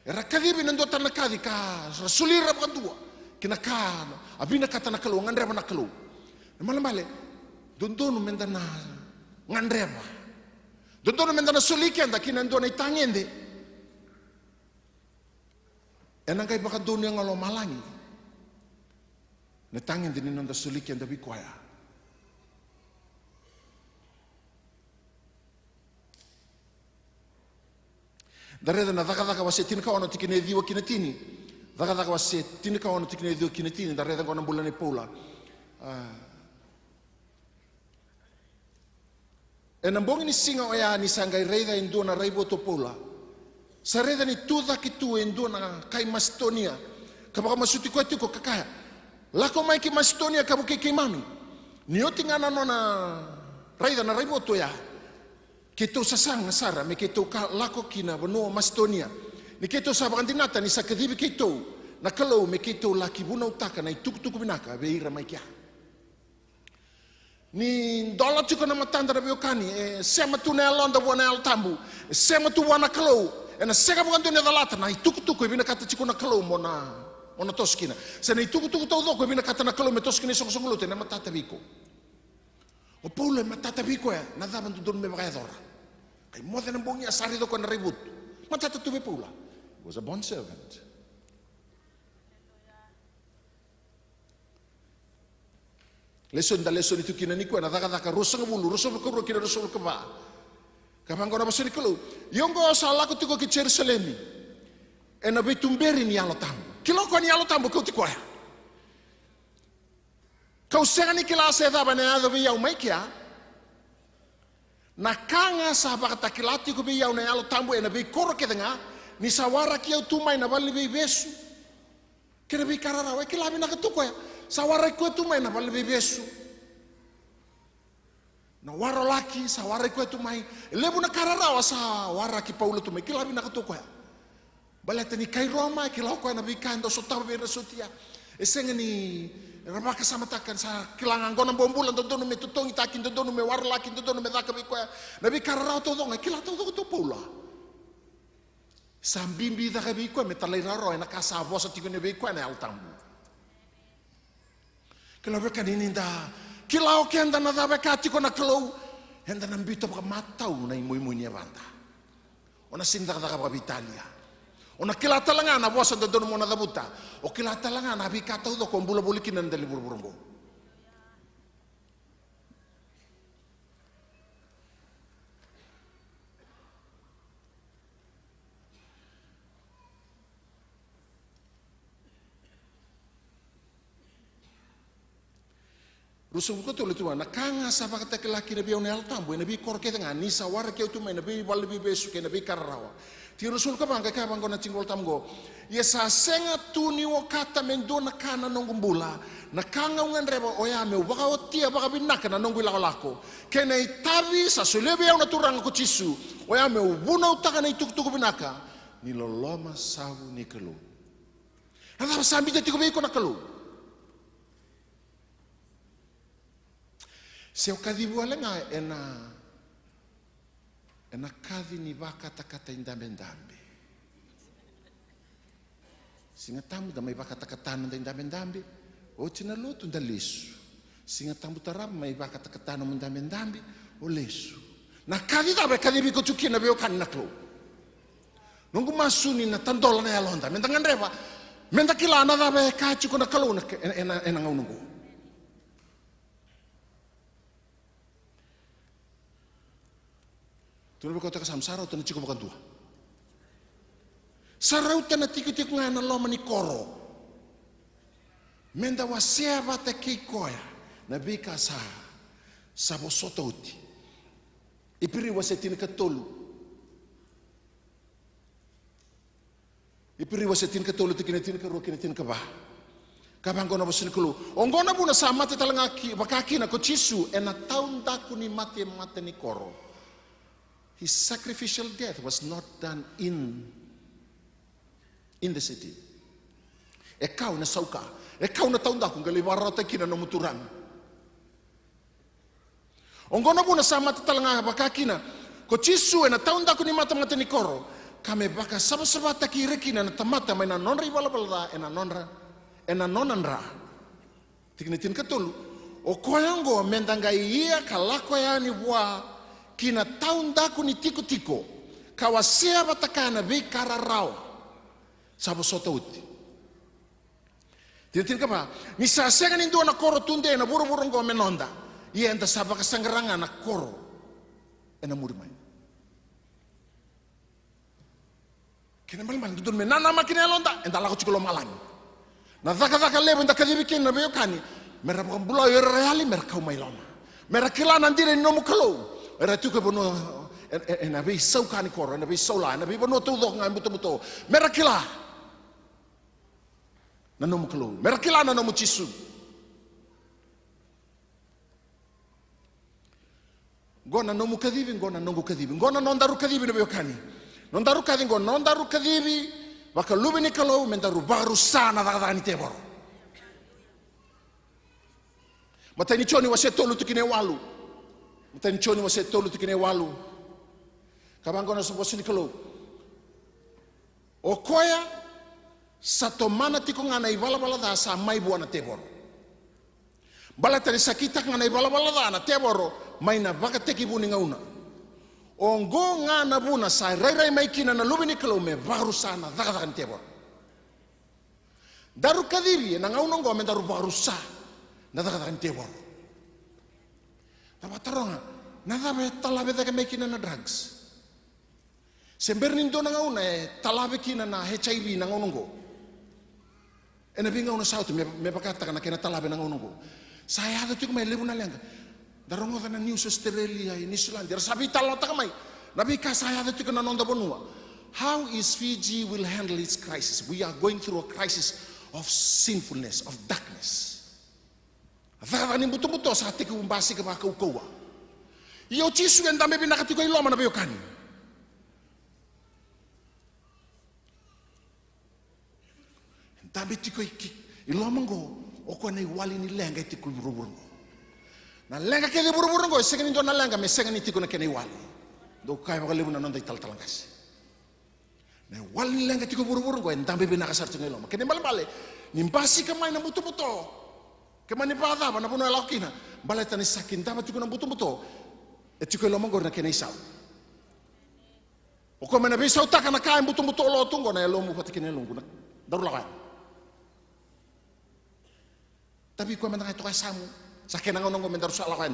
Era Kadibi nando tanakadi ka rasulira bandua kinakano abina kata nakalo ngandreba nakalo. Malamale dondo mendana ngandreba. Dondo mendana sulikian dakina ndo na itangende. Enangkai baka dono yang ngalo malangi. Netangin din nanda sulikian da bikwaya. Dareda na daka wase tinka ono tikine diwa kinetini. Daka wase tinka ono tikine diwa kinetini dareda ngona bulane Paula. Enambong ni singa oya ni sangai reida indo na raibo to Paula. Sareda ni tuda kitu indo na kai Mastonia. Kabaka masuti ko tiko kakaya. Lako mai ki Mastonia kabuke ki mami. Nioti ngana na raida na raibo to ya. Kito sasang sara me kito lako kina bano Mastonia. Ni kito sabakan dinata ni sakadibi kito. Na kalau me kito laki buna utaka na ituk-tuk binaka beira mai kia. Ni dola chuko na matanda na biokani sema tu na londa wana al tambu sema tu wana kalau na sega bukan tu na dalata na ituk-tuk bina kata chuko na kalau mona toskina. Sa na ituk-tuk to do ko bina kata na kalau me toskina song lote na matata biko. O Paulo matata biko ya na daban tu don me bagadora. Kay mo na bongi asari do ko na ribut. Matata tu be Paula. Was a bond servant. Leson da leson itu kina niku na daka rusang bulu rusang ko kina rusang ko ba. Kapang ko na basuri ko. Yung ko sa lako tiko ki Jerusalem. E na bitumberi ni alo tambo. Kilo ko ni alo tambo ko tiko ya. Kau senga ni kila se da bana ado bi yau mai kia. Na kanga sa ba takilati ko bi yau na alo tambo e na bi koro ke denga ni sawara ki tu mai na bali bi besu. Kira bi karara wa kila bi na ko ya. Sawara ko tu mai na bali besu. Na waro laki sa wara ko tu mai lebu na kararawa sa wara ki Paulo tu mai kilabi na ko ko. Baleta ni kai Roma kilau ko na bikando so tabe resutia. Esenga ni rabaka sama takan sa kilangan gona bombulan do me tutongi takin do me wara laki do me daka bi ko. Na bi kararawa to donga kilau to Paula. Sa bimbi da bi ko me talai raro na kasa vosa ti ko ne bi ko na altambu. Kilau ka dininda kilau ke anda na dabe kati ko na klau anda na mbito pa matau na imui ni banda ona sinda ka ba Italia ona kila talanga na bosa do mo na dabuta o kila talanga na bi katau do ko bula bulikin na dali burburungo Rusung ko tulu tuwa nakanga sa bakata laki na biyaw na altambo na bi korke nga ni sa wara ke tu mai na bi wal bi besu ke na bi karrawa ti rusul ka bang ka bang ko na tingol tamgo ye sa senga tu ni o kata mendo na kana nongumbula na kanga ungan reba oya me baka otia baka binaka na nongu lako ke na itabi sa sulebe na turang ko chisu oya me ubuna utaka na ituk binaka ni loloma sabu ni kelu na sambi te ko be ko na kelu Se o kadibu alenga ena kadhi ni baka takata indambe. Singa tamu da mai baka takatano da indambe. O tina lotu da lesu. Singa tamu tarab mai baka takatano indambe o lesu. Na kadhi da be kadibi ko tukina be o kanna klo. Nungu masuni na tandola na yalonda. Menda ngandreva. Menda kila na da be kachi ko na kalo na ena ngaunungu. Tuno ko ta samsara to chiko bukan tua. Sarau tana tiku-tiku ngana loma ni koro. Menda wasea bata ki koya na bika sa bosototi. Ipiri wasetin katolu. Ipiri wasetin katolu tikinetin ka ro kinetin ka ba. Kabang kono bosin kulu. Ongona buna sa mate talanga ki bakaki na ko chisu ena taun daku ni mate ni koro. His sacrificial death was not done in the city. Ekau na sauka. Ekau na taunda kung galiwara ta kina no muturang. Ongona buna sama tatalanga bakakina. Ko chisu na taunda ko ni mata ni koro. Kame baka saba ta kirekina na tamata may na nonra ibalabala ena nonanra. Tignitin katulu. O koyango mendanga iya kalako yani bua kina taun daku ni tiko-tiko kawasea batakana be kararao sabo sota uti tin kama ni sasenga ni ndo na koro tunde na buru-buru ngo menonda ia enta saba kasangaranga na koro ena murmai kina malman dudun menana makina londa enta lako chikolo malan na daka lebo enta kadibikin na beyokani mera bulo reali mer kau mailoma mera kila nandire ni nomu kalau era tu ke bono na be sau kani koro na be sola na be bono tu dok ngai muto merakila na nomu klo merakila na nomu chisu gona nomu kadibi gona nongu kadibi gona nondaru kadibi na be kani nondaru kadibi gona nondaru kadibi baka lubini kalo mendaru baru sana da ni tebor matani choni wasetolu tukine walu Mutani choni wase tolu tikine walu. Kabango na sopo sini kalo. Okoya sato mana tiko ngana ibala da sa mai buana tebor. Bala tari sakita ngana ibala da na teboro mai na baka teki buni ngauna. Ongo ngana buna sa rai mai kina na lubini kalo me baru sana daga tebor. Daru kadibi na ngauna ngo me daru baru sa na daga tebor. Tabatarong nada be talabe da kemekina na drugs. Sembernin do na ngauna talabe kina na HIV na ngaungo. Ena binga una sautu me bakata kana kena talabe na ngaungo. Saya ada tu mai lebu na lenga. Darongo na New Australia in Island. Der sabi talo ta mai. Nabi ka saya ada tu kana nonda bonua. How is Fiji will handle its crisis? We are going through a crisis of sinfulness, of darkness. Vava ni buto sa ate ko umbasi ka baka ukowa. Iyo chisu yang tambe binakati ko iloma na bayokani. Tambe tiko iloma ngo oko na wali ni lenga tiko buru-buru. Na lenga ke buru-buru ngo segani do na lenga me segani tiko na kene wali. Do kai ba lebu na nonda tal-talangas. Na wali lenga tiko buru-buru ngo tambe binakasar tiko iloma. Kene bale nimbasi ka mai na buto-buto. Kemani pada ba na puno lakina. Bale tani sakin tama tiko na buto-buto. E tiko iloma ngo na kene isau. Oko mena bisa utaka na kai buto-buto lo tungo na elomu patikene longu na. Daru lakai. Tapi kau menang itu kasamu, sakit nangon mendaru salah kan.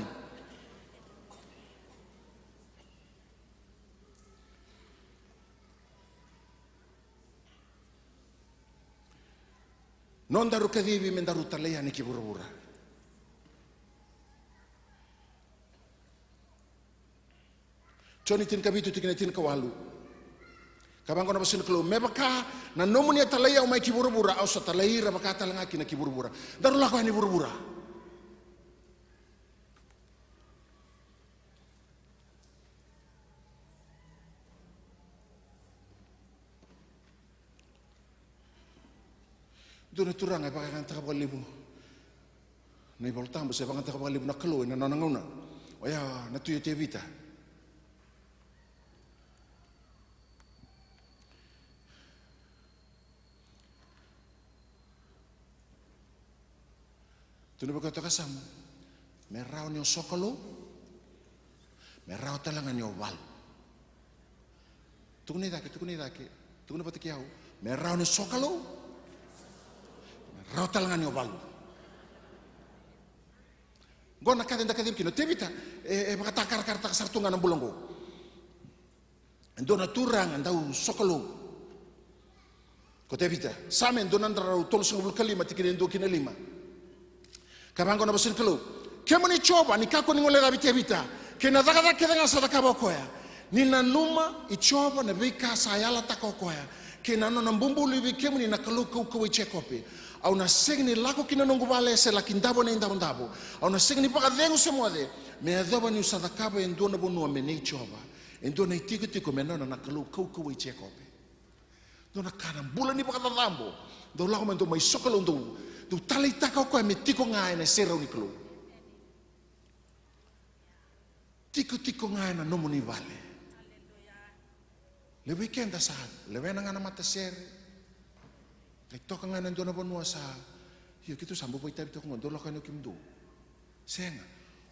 Non daru kadibi mendaru talaya ni kibura-bura. Joni tin kabitu tin kawalu. Kabang kono basin kelo mebaka na nomuni talaya umai kibura-bura au sa talaira baka talanga kina kibura-bura. Daru lako ni bura-bura. Dona turang ay baka kanta ka libo. Nay boltambo sa baka kanta ka libo na kalo na nananguna. Oya natuyo te vita. Tunu berkata kasamu, merau nyo sokolo, merau talangan nyo wal. Tukuni dake, tukuni pati kiau, merau nyo sokolo, merau talangan nyo wal. Gona kadang kino tebita, baka takar sartungan ng bulonggo. Ando naturang andau sokolo. Ko tebita, samen donan darau tol sungul kalima tikinin do kinalima. Kabango na basin kelo. Kemo ni choba ni kako ni ngole rabite bita. Kena daga keda nga sadaka bokoya. Ni na numa I choba na bika sayala takokoya. Kena no nambumbu libi kemo ni nakalo ko chekope. Au na segni lako kina nongo vale se la kindabo na indabo. Au na segni paka dengo se moade. Me adoba ni sadaka ba endona bonu me ni choba. Endona tiko me no nakalo ko chekope. Dona kana bulan ni paka tambo. Do lako mendo mai sokolo ndo. Tu talai taka ko me tiko ngai na sera ni klo. Tiko ngai na nomo ni vale. Le weekend sa, le wena ngana mata sere. Kai toka ngai na ndona bonua sa. Yo kitu sambo poi tabi toko ndolo kano kimdo. Senga,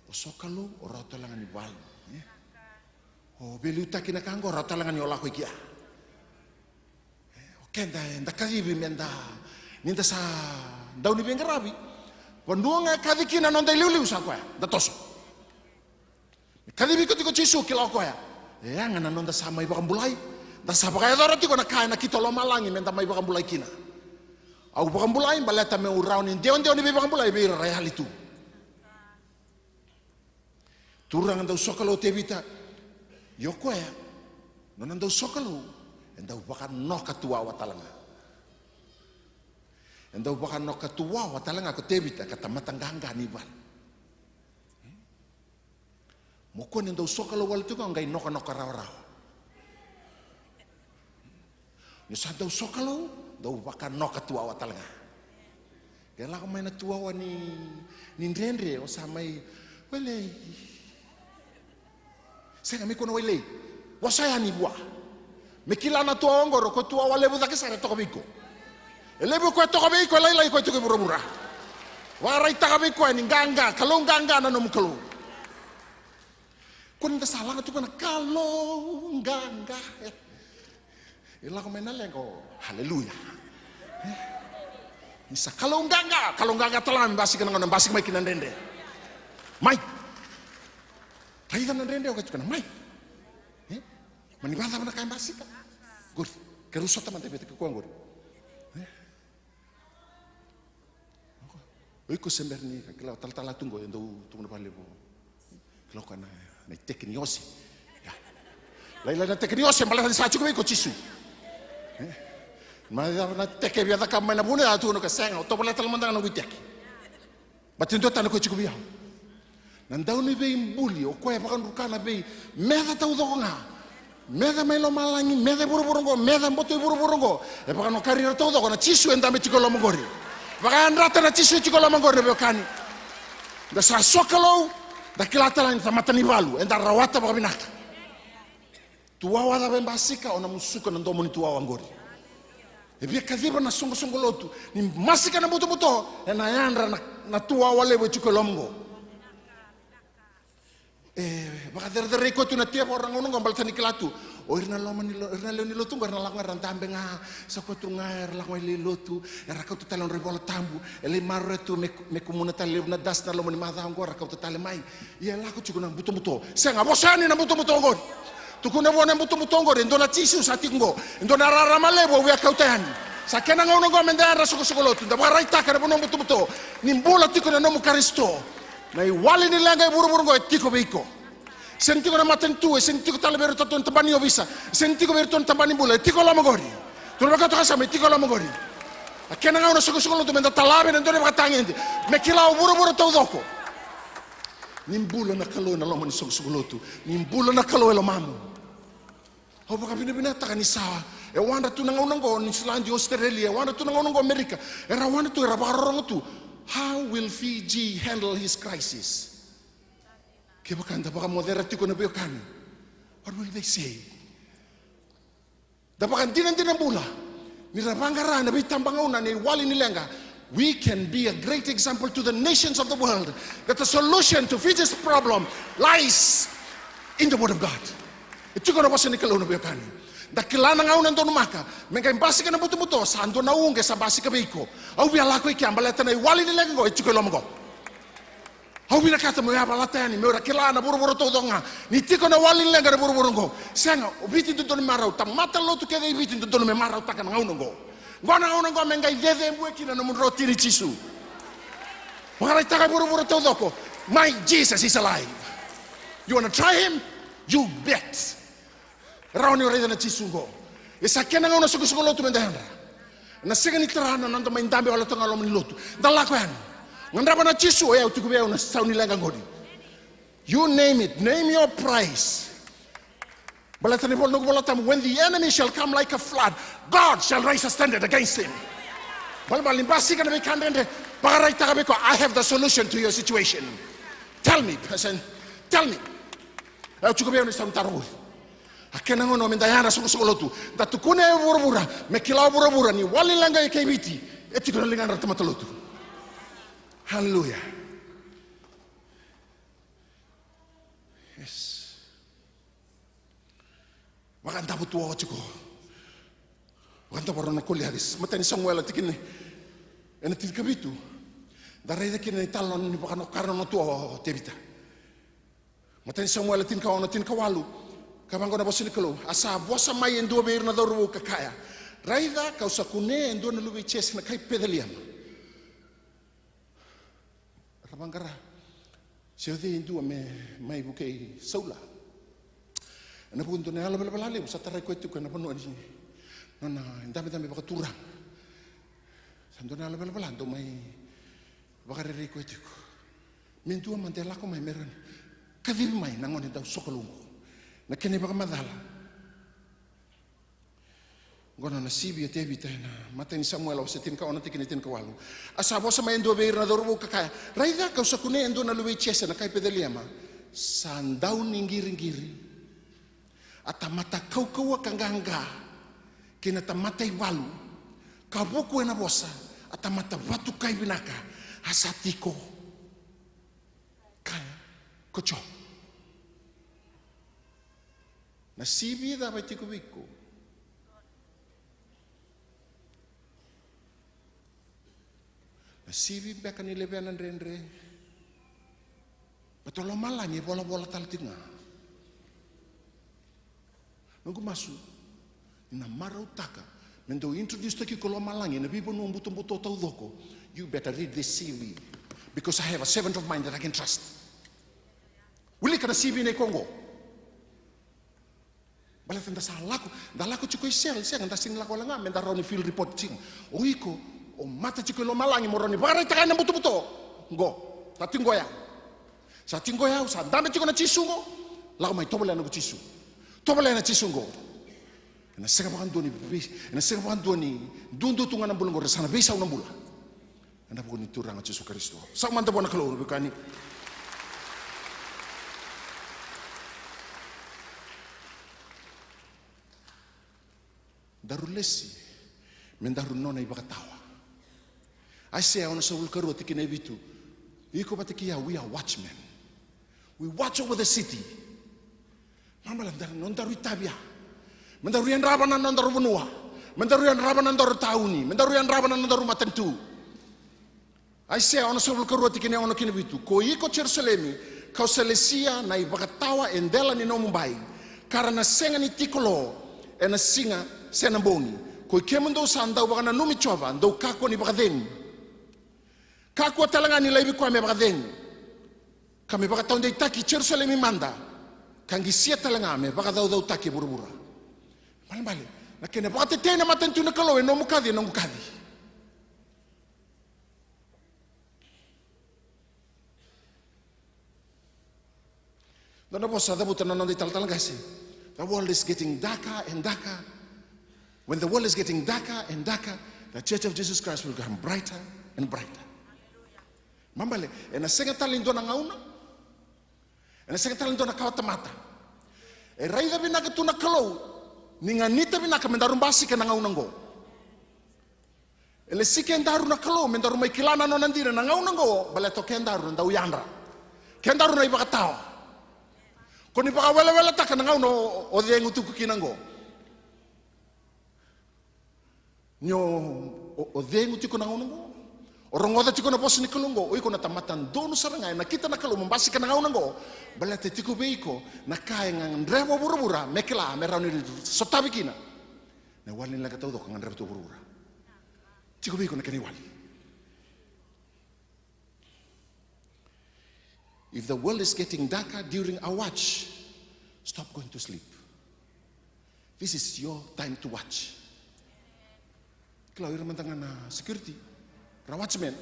o sokalo o rata langan ni vale. O beluta kina kango rata langan ni ola ko kia. O kenda ndakaribi menda. Ninda sa daun ni bengarabi. Panduanga kadikina non dai liu sa kwa da toso. Kadibi ko tiko chisu kila kwa ya. Ngana non da sama iba kambulai. Da sa baka dora tiko na kai na kitolo malangi menta mai iba kambulai kina. Au iba kambulai baleta me urau ni deon ni iba kambulai be real itu. Turang da sokalo tebita. Yo kwa ya. Non da sokalo. Enda baka no katua watalanga. Enda baka no katua watalanga ko tebita kata matanganga ni bal. Moko nendo sokalo wal tu ngai no raw. Ni sa do sokalo do baka no katua watalanga. Kela ko may natua ni ndendre o sa may wele. Senga mi kono wele. Wasaya ni bua. Mekila na tua ngoro ko tua wale buta ke sare to biko. Elebo ko to biko lai ko to bura-bura. Warai ta biko ni ganga, kalong ganga na nom kalong. Kun ta salah tu kana kalong ganga. Ila ko menale ko haleluya. Isa kalong ganga telan basi kana ngona basi mai kinan dende. Mai. Tayi kana dende ko kana mai. Manibanda mana kain basi ka. Gor, kerusot teman tebe ke kuang gor. Iko semberni kalau tal tunggu yang tunggu depan lebu. Kalau kana na tekniosi. Ya. Laila na tekniosi malah sa cukup iko cisu. Malah na teke biada kam na bune atu no kaseng to pala tal mandang no witek. Batin to tan ko cukup ya. Nandau ni be imbuli o koe pakan rukana be meda tau doko nga. Meda mai lo malangi, meda buru-burungo, meda mboto buru-burungo. E pakan o karira tau doko na chisu endame chikolo mangori. Pakan rata na chisu chikolo mangori be okani. Da sa sokalo da kilata lang tamata ni valu enda rawata pakabinaka. Tuawa da bembasika ona musuka nandomo ni tuawa ngori. E bia kadhiba na songo lotu ni masika na buto-buto na yandra na tuawa lewe chikolo mango. Baka dere ko tu na tiap orang ngono ngombal tani kelatu. O irna leo ni lotu ngorna langar rantambe nga sa ko tu nga langwai le lotu era ka tu talon rebola tambu ele marre tu me kumuna tale na das na lo ni madha ngora ka tu tale mai ia la ko chukuna buto senga bosani na buto ngor tu kuna bona buto ngor ndona chisu satingo ndona rara malebo wi ka utani sa kena ngono ngomenda ra soko lotu nda bara ita ka bono buto nimbula tikuna no mu karisto na wali ni lenga buru-buru ngo tiko beiko. Sentiko na matentu, sentiko talabero taton tabani obisa, sentiko berton tabani bula, tiko la magori. Tu baka to kasame tiko la magori. Akena nga una soko lo menda talabe ndone baka tangende. Me kila buru-buru tau doko. Nimbula na kalo na lomo ni soko lotu. Nimbula na kalo elo mamu. Ho baka bina taka ni sawa. E wanda tu nanga unango ni Islandi Australia, wanda tu nanga unango Amerika. Era wanda tu era barong tu. How will Fiji handle his crisis? What will they say? We can be a great example to the nations of the world that the solution to Fiji's problem lies in the Word of God. Dakilana nga unan dono maka menga imbasika na buto sando na unge sa basika beiko au bia lako iki ambaleta na wali ni lengo itiko lomo au bina kata mo ya balata ni me ora kilana buru-buru to donga ni tiko na wali lenga na buru-buru ngo senga obiti to dono marau tamata lotu ke ibiti to dono me marau takana nga unan ngo ngona unan ngo menga idede mbweki na munro tiri chisu wala taka buru-buru to doko. My Jesus is alive. You want to try him? You bet. Rauni ora na chisungo. Esa kena ngona suku lotu mendahanda. Na segani terana nanda main dambe wala tonga lo lotu. Dalla ko yan. Ngandra bana chisu e utuku be na sauni lenga ngodi. You name it, name your price. Balatani bol no bolatam when the enemy shall come like a flood, God shall raise a standard against him. Balbalimbasi kana be kandende para ita ko I have the solution to your situation. Tell me, person, tell me. Utuku be na sauni taru. Akena ngono mendayana soko lotu datu kune bura-bura me kila bura-bura ni wali langa e kebiti eti kono lingana tamata lotu. Hallelujah. Yes. Wakanta butu o chiko. Wakanta borona koliadis matani Samuel tikine ena tilkabitu darede kine talon ni bakano karno tu tebita. Matani Samuel tinkawalu Kabango na bosini kalo asa bosa mai endo beir na doru kakaya raida kausa kune endo na lubi ches na kai pedaliam rabangara siodi endo me mai buke saula na punto ne ala bela le sa tarai ko tu kana pono ni nona ndame baka turang sando na ala bela ndo mai baka re ko tu mintu mantela ko mai meran kadir mai nangone dau sokolungu na kene baka madala gona na sibi te bita na matani Samuel o setin ka ona tikini tin ka walu asa bosa mai ndo be na dorbu ka kaya raida ka usakune ndo na luwe chesa na kai pedeliama sandau ningiri ata mata kau kanganga kena tamata walu ka boku na bosa ata mata watu kai binaka asatiko kaya kocho na sibi da baitiku biku. Na sibi beka ni lebenan rendre. Batolo malani bola-bola taltinga. Nunggu masuk. Na marau taka. Mendo introduce taki kolo malangi na bibo nung buto-buto tau doko. You better read this CV because I have a servant of mine that I can trust. Wili kana CV ne Kongo. Balatan da laku chiko isel nda sing lako langa men da roni field report ting oiko o mata chiko lo malangi moroni bara takana buto-buto ngo tatingo ya Sa tingko ya sa dame tiko na chisungo. Lau mai tobale na chisu. Tobale na chisungo. Na sega bakan doni na sega bakan doni dundu tunga na bulungo resana bisa una bula. Na bukan itu ranga Yesus Kristus. Sa manta bona kalau bukani. Daru lesi mendaru nona ibakatawa. I say ona sa ulkaru tikine bitu. Iko patikia we are watchmen. We watch over the city. Mama landar nondaru itabia. Mendaru yang rabanan nondaru benua. Mendaru yang rabanan nondaru tauni. Mendaru yang rabanan nondaru matentu. I say ona sa ulkaru tikine ona kine bitu. Ko iko Jerusalemi kau selesia na ibakatawa endela ni nombai. Karena senga ni tikolo ena singa senamboni. Ko kemendo sandau bakana numi coba ndau kako ni bakadeng. Kako talanga ni laibi kwa me bakadeng. Kami baka taon day taki Jerusalem manda. Kangi siya talanga me baka daw taki buru-bura. Bali na kena baka tetena matentu na kalo no mukadi. Dona bosa da buta na day tal kasi. The world is getting darker and darker. When the world is getting darker and darker, the Church of Jesus Christ will become brighter and brighter. Mambale, ena senga talindo na ngauna. Ena senga talindo na kawatamata. E raida binaka tuna kalau, ninga nita binaka mendarum basi ke na ngauna ngo. Ele sike endaru na kalau, mendarum mai kilana no nandira na ngauna ngo, bale to kendaru na dauyandra. Kendaru na ibakatawa. Koni baka wala taka na ngauna o diengu tuku kinango. Nyo o diengu tuku na ngauna ngo. Orang ngoda tiko na pos ni kalungo, oi ko na tamatan dono sarangay, nakita na kalu membasi ka na ngaunango, balate tiko beiko, nakaya ngang rewo bura-bura, mekela, meraw ni sotabi kina. Na wali nila kataw do, kang rewo to bura-bura. Tiko beiko na kaniwali. If the world is getting darker during our watch, stop going to sleep. This is your time to watch. Kalau iraman tangan na security, watchmen.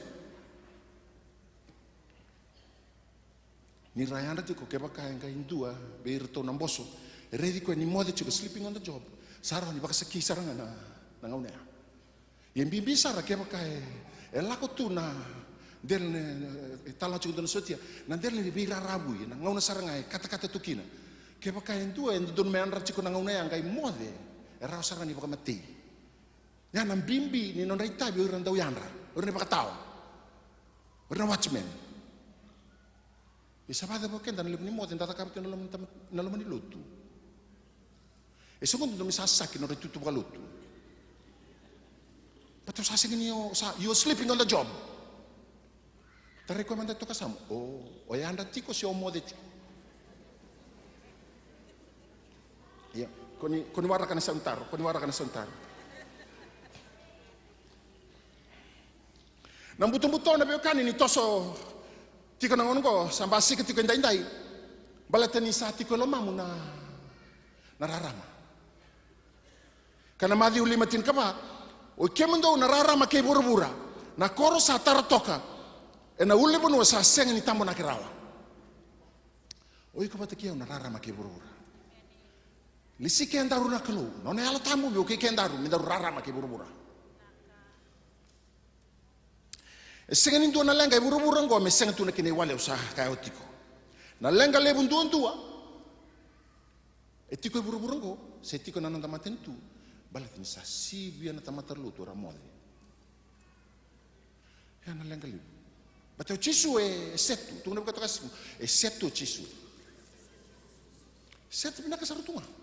Ni rayanda tiko keba kain kain dua beirto namboso. Ready ko ni mode tiko sleeping on the job. Sarah ni baka saki saranga na ngaunea. Yang bimbi sara keba kai elako tu na del tala tiko don sotia. Na del ni bira rabu na ngauna saranga kata-kata tukina. Keba kain dua en don meandra tiko na ngaunea ngai mode. Era saranga ni baka mati. Ya nam bimbi ni non raitabi uran dau yandra. Orang ni bakatawa, orang watchman. Isa ba dapat kan dan lebih ni mo tinda takap kan nalam ni lutu. Segundo no misasak no retutu balutu. But sa singin you sleeping on the job. Ta recommenda to kasam. Oh, o yanda tiko si o modeti. Ya, koni wara kana santar. Nang buto-buto na beokani ni toso tiko na ngongo sambasi ke tiko indai balatani sa tiko lomamu na nararama kana madhi ulimatin kapa o kemendo nararama ke bura-bura na koro sa taratoka e na ulibonu sa senga ni tambo na kirawa o iko patakia nararama ke bura-bura lisi ke andaru na kalu no ne ala tambo be o ke andaru mi daru rarama ke bura-bura. Senga ni dua na lenga buru-buru ngo me senga tu na kini wale usaha kaya otiko. Na lenga lebun dua. Etiko buru-buru ngo se tiko na nanda matentu balat ni sa sibia na tamatar lutu ramole. Ya na lenga lebu. Bateu chisu setu, tu na buka tokas setu chisu. Setu bina kasarutunga.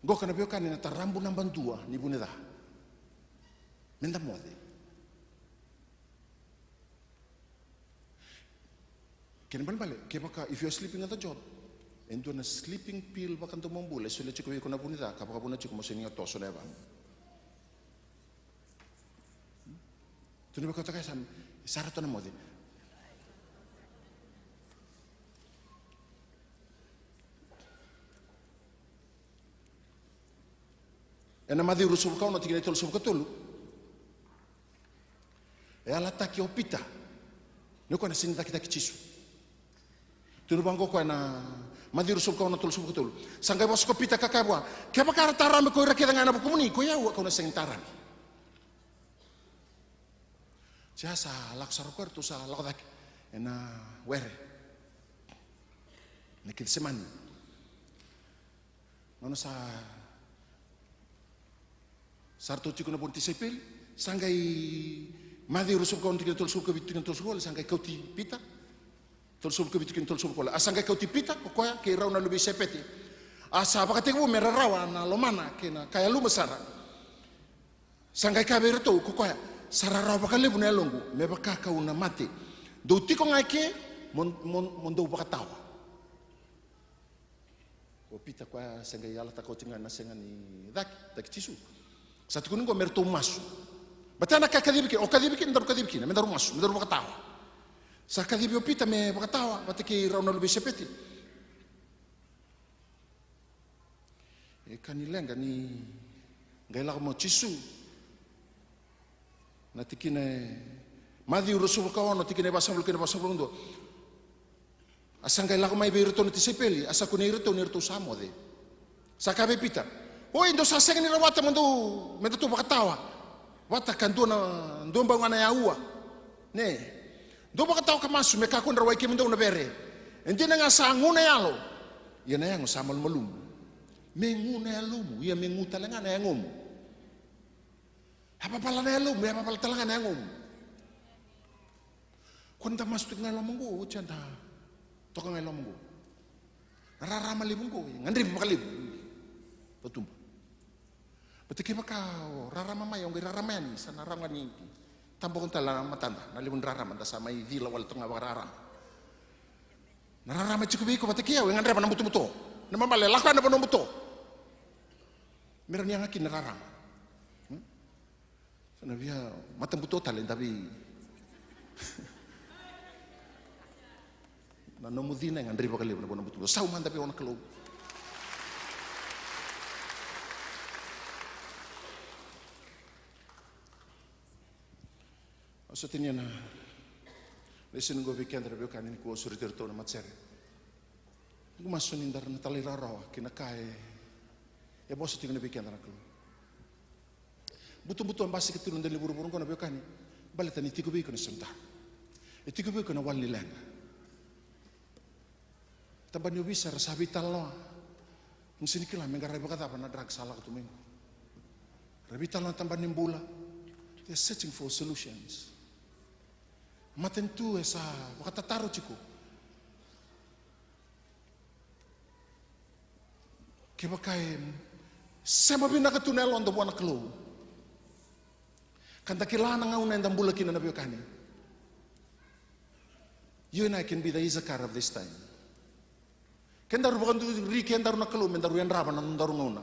Go kana biokan ni tarambu namban dua ni buneda. Menda mode. Ken bale ke baka if you're sleeping at the job and do a sleeping pill bakan to mombule so le chiko ko na buneda ka baka buneda chiko mo senyo to so leba. Tu ni baka ta kasam sarato na mode. na madhi rusul kau no tigina tolu sub katulu ala taki opita no kona sinta kita kichisu tunu bango ko na madhi rusul kau no tolu sub katulu sangai bos ko pita kakabwa ke bakara tarame ko rakeda ngana bu komuni ko ya ko na sing tarame jasa laksaro ko tu sa lakodak ena were nekil semani nono sa sarto tiko na bonti sepel sangai madhi rusul kau tigina tolu sub ko bitin tolu sub sangai kauti pita tolu sub ko bitin tolu sub ko asangai kauti pita ko koya ke rauna lubi sepeti asa bakate ko merarawa na lomana kena kaya lu mesara sangai kabere to ko koya sarara bakale buna longu me bakaka una mate do tiko ngake mon do bakatawa ko pita kwa sangai yala ta ko tinga na senga ni dak tisu satu kuning ko merto masu batana ka kadibiki o kadibiki ndar kadibiki me ndar masu me ndar bakatawa sa kadibi o pita me bakatawa batiki rauna lu sepeti e kanilenga ni ngaila mo tisu na tikine madhi urusul kau no tikine basabul ndo asanga ila mai beirto no tisepeli asa kunirto nirto samode sakabe pita o indo saseng ni rawata mendo tu bakatawa wata kandona ndomba ngana ya ua ne do bakatawa kamasu meka kun rawai kemendo na bere endina nga sanguna yalo yana yang samal malum menguna yalumu ya menguta lengana yang ngomu apa pala na yalo me apa pala talanga na ngom kunta masuk ngalo monggo chanda toka ngalo monggo rara mali monggo ngandri pakalib patumba betike baka rara mama yang rara mani sana rangani tambo kunta la matanda nalibun rara manda sama vila wal tonga rara na rara ma chikubi ko betike ya ngandri pa namuto na mama le lakwa na namuto meron yang akin rara sana via matam buto talen tapi na nomudina ngandri bakali na bono buto sau man tapi ona kelo asatinya na lesen go weekend rebe kan ini ko suritir to na matsere gumasunin dar na talirarawa kinakae e boso tingna weekend na kelo butuh-butuh ambasi keturun dari buru-buru kono bekani balita ni tiku biko na senta e tiku biko na wali lenga taban yo bisa rasabital no musini kila mengara bakata pa na drug sala ko tumingo rabital no tamban nimbula they are searching for solutions matentu esa bakata taro chiku ke bakai sema bina katunel on the one clue kanta kilana ngauna ndam bula kina na biokani you and I can be the Issachar of this time kendaru bukan ri kendaru nakelu mendaru yang raba nandaru ngauna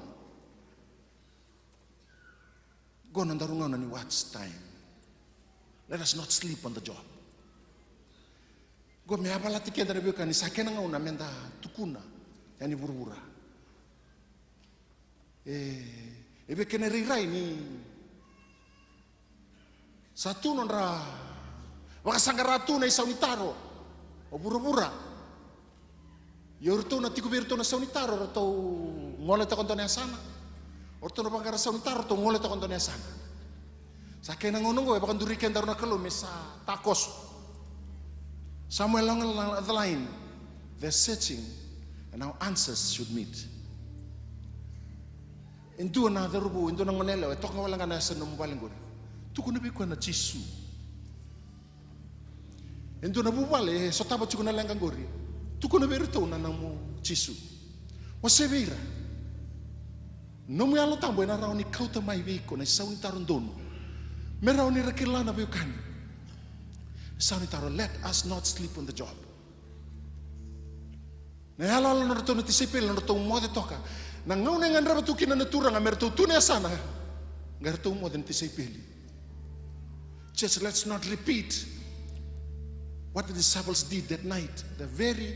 go nandaru ngauna ni watch time let us not sleep on the job go me abala tike ndara biokani sakena ngauna menda tukuna yani buru-bura ebe kene rirai ni satu nondra wakasangaratu na isaunitaro o bura-bura yorto na tikubirto na saunitaro rato ngole ta kontone asana orto na bangara saunitaro to ngole ta kontone asana sakena ngono go bakan duriken daru na kelo mesa takos somewhere along the line they're searching and our answers should meet into another rubu into na ngonelo e toka wala ngana sa numbalengor tuku na biko na chisu endo na bubale so taba tuku na lenga ngori tuku na berito na namu chisu wasevira no me alo tambo na rauni kauta mai biko na sauni tarondono me rauni rakilana biukan sauni taro let us not sleep on the job na alo na rato na tisipil na rato mo de toka na ngauna ngandra batuki na natura nga merto tune sana ngarto mo den tisipil. Just let's not repeat what the disciples did that night. The very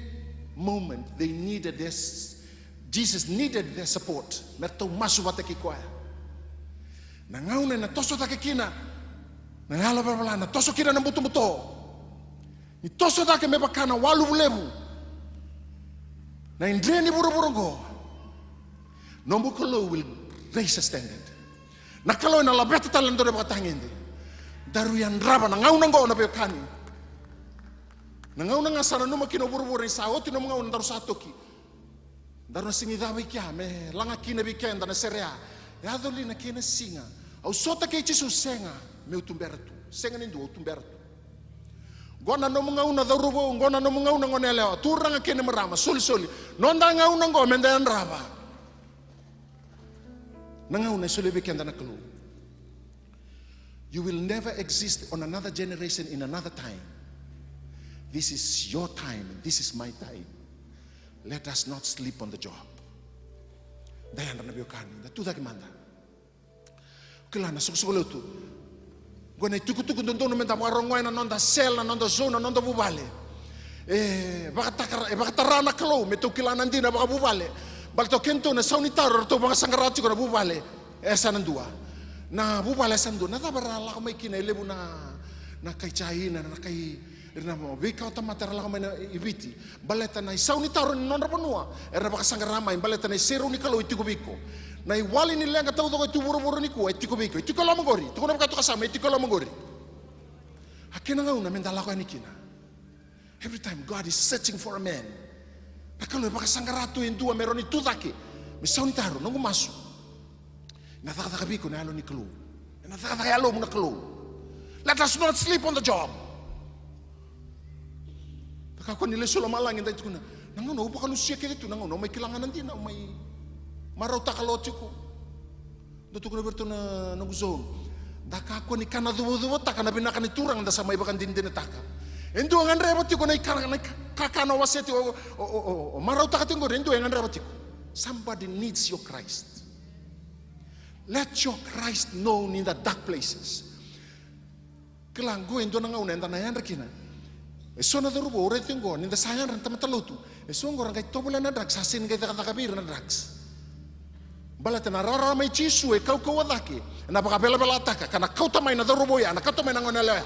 moment they needed this, Jesus needed their support. Merto masu bataki kwaya. Na ngauna na toso take kina. Na ngala bala na toso kina na buto. Ni toso take me bakana walu bulebu. Na indreni buru-buru go. Nombu kalo will raise a standard. Na kalo na labeta talento de bakatangende. Daru yan raba na ngauna go na bekani. Na ngauna nga sana numa kino buru-buru sa oti no ngauna daru satoki. Daru na singi dawi kya me langa kina bikenda na serea. Ya doli na kina singa. Au sota ke Jesus senga me utumbertu. Senga nindu utumbertu. Gona no ngauna darubo gona no ngauna ngoneleo. Turanga kene marama soli. Nonda ngauna go menda yan raba. Nangauna soli bikenda na kalu. You will never exist on another generation in another time. This is your time. This is my time. Let us not sleep on the job. Dayan na nabiyokani. Natuda kimanda. Kila na suksukolo tu. Gwana itukutukun doon menta marongoy na nonda sel na nonda zone na nonda bubale. Baka tarana kalo meto kila nandi na baka bubale. Balto kento na saunitar to baka sangarati ko na bubale. Esa nandua. Na bubale sandu na tabarala ko may kinailebu na kay chahina na kay na mo bika ta matera ko may ibiti. Baleta na saunitar non rapanua. Era baka sangarama baleta na zero ni kalo itikubiko. Na iwali ni lenga tau dogo tu buru-buru ni ku itikubiko. Itiko lamagori. Tuko na baka to kasama itiko lamagori. Hakina ngauna mendala ko anikina. Every time God is searching for a man. Nakalo baka sangaratu indua meroni tudake. Misauni taro nungu masu. Na taka biko na alo ni kalo. Na taka alo mo na kalo. Let us not sleep on the job. Kako nile solo malangin dai tukuna. Nangono upa kanu siya kito nangono may kilanganan din may maraw takalotiko. Doto kuna berto na nungzon. Daka ko ni kana duwo taka na binaka ni turang da sa may bakan din taka. Endo ang rebati ko na kakana waseti o maraw takatingo endo ang rebati ko. Somebody needs your Christ. Let your Christ known in the dark places. Kelang endo na ngauna enda na yan rakina. Eso na darubo ore tingo ninda sayang ran tamatalutu. Eso ngorang kay tobulan na drugs sasin kay takabir na drugs. Balata na rara may chisu e kau wadaki. Na bela taka kana kau tamay na darubo ya na kau tamay na ngonala.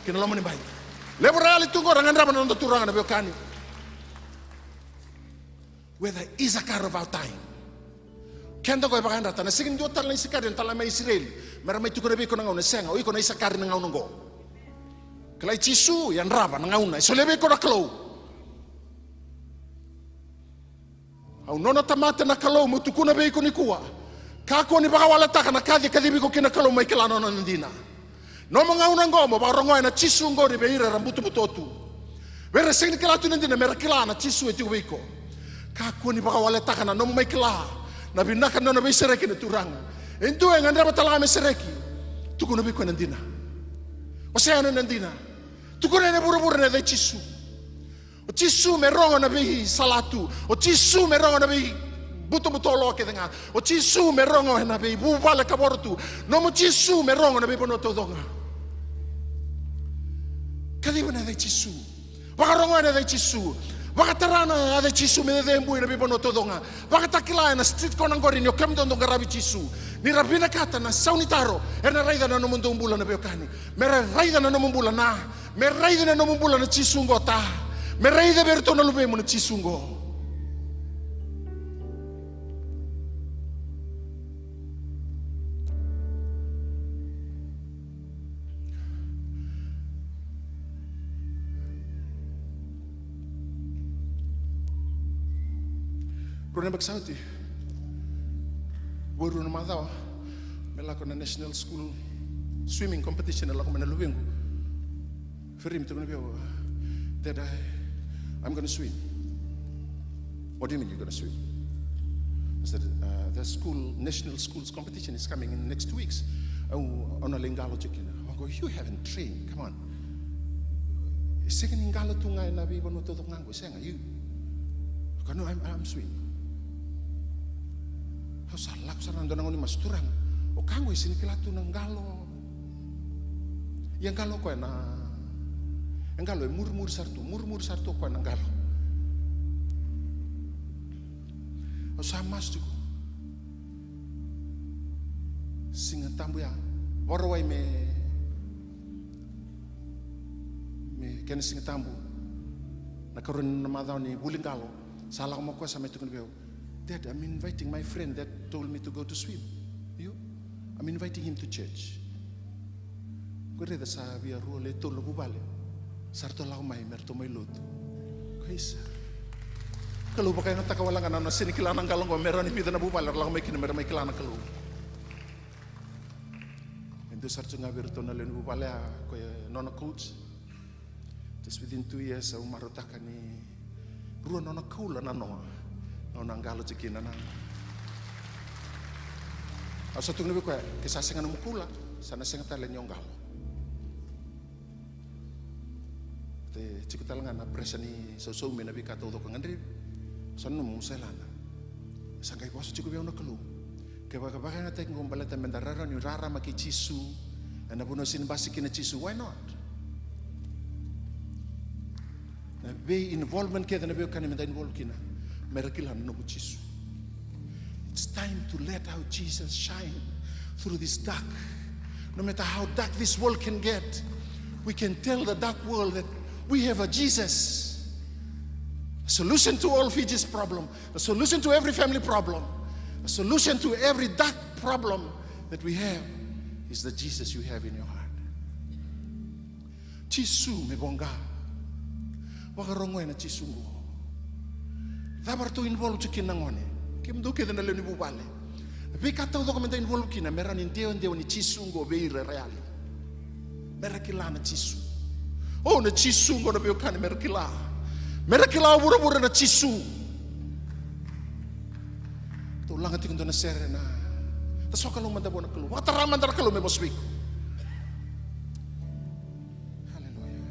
Kinalo ni bay. Lebo reali tungo rangan raman na turangan na biokani. Whether is a car of our time. Kenda ko ibakan rata na sigin do tal na isikar yung tal may Israel. Mera may tukuna biko na ngauna senga o iko na isakar na ngauna go. Kalai chisu yan raba na ngauna. So lebe ko na kalo. Au nona tamata na kalo mo tukuna biko ni kuwa. Kako ni baka wala taka na kadhi kadhibi ko kina kalo may kilano na nandina. No mga unang go mo barongoy na chisu ngo ni beira rambutu butotu. Vera sing kilatu nandina mera kilana chisu eti biko. Kako ni baka wala taka na no may kila. Na binakan no na may sereki na turanga. Ento ang andra batala may sereki. Tukuna biko nandina. Osea no nandina. Tukuna na buru-buru na dai chisu. O chisu merongo na bihi salatu. O chisu merongo na bihi buto-buto ke denga. O chisu merongo na bihi bubala kabortu. No mo chisu merongo na bihi bono todonga. Kadiba na dai chisu. Bakarongo na dai chisu. Bakatarana na chisu me de mbu na bihi bono todonga. Bakatakila na street ko nang gorin yo kem dondo garabi chisu. Ni rabina kata na saunitaro. Erna raida na no mundo umbula na biokani. Mera raida na no umbula na. Mera raida na no umbula na chisu ngota. Merai de berto na lume mo na chisungo. Rona baksauti. Boru na madaw. Melako na national school swimming competition na lako manalubengo. Ferim to na biyo. That I'm going to swim. What do you mean you're going to swim? I said, the national schools competition is coming in the next 2 weeks. On a lingalo chicken. I go, you haven't trained. Come on. Second ingalo tungay na biba no todo ngango. Sayang, you. I go, no, I'm swimming. How salak sa nando nango ni masturang. O kango isinikilatu ng galo. Yang galo ko na Engalo e murmur sartu ko nang galo. O sa mastuko. singa tambu ya warwai me kena singa tambu na karun na madao ni Bulingalo salah mo ko sa may tukun beo. Dad, I'm inviting my friend that told me to go to swim. I'm inviting him to church. Kore da sabi a rule to lo bubale. Sarto lau mai merto mai luto. Kaisa. Kalau pakai nata kawalangan na sini kilana galong ko meron ni pida na bubale lau mai kina meron mai kilana kalu. Endo sarto nga berto na len bubale ko nona coach. Just within 2 years au marotaka ni ruo nona kula na noa. Nona ngalo cikina na. Asa tu nabi ko kisasengan mo kula sana senga tale nyongalo. Te cikutal ngana presani so me nabi kato to ngandri sanu mo selana. Sangai poso ciku biau na kalu. Ke ba ka ngata ngom balata mendarara ni rara maki cisu. Ana buno sin basi kina cisu, why not? Na be involvement ke na be kan menda involve kina. Merakila no cisu. It's time to let out Jesus shine through this dark. No matter how dark this world can get, we can tell the dark world that we have a Jesus. A solution to all Fiji's problem, a solution to every family problem, a solution to every dark problem that we have is the Jesus you have in your heart. Chisu me bonga. Wakarongo na chisungo. Dabar to involve chikin nangone. Kim do keda na leni bubale. Be kata do komenta involve kina meran inteo ni chisungo beire reali. Merakila na chisu. Oh na chisungo na beokani merakila. Merakila wura na chisu. To langat tingin do na serena. Tas wakalong mandabo na kalu. Wataraman dar kalu me boswik. Hallelujah.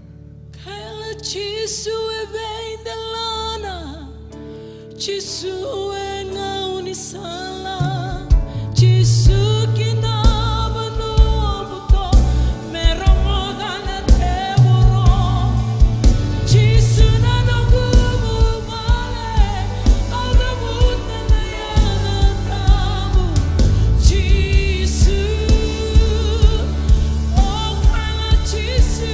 Kala chisu e vem da lana, chisu e ngauni sala, chisu kinaba no buto, meromoda na teboro, chisu na nogumu male, agabuta na yana tabu, chisu, oh kala chisu e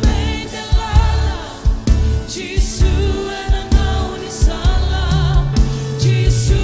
vem da lana, chisu e na ngauni sala, chisu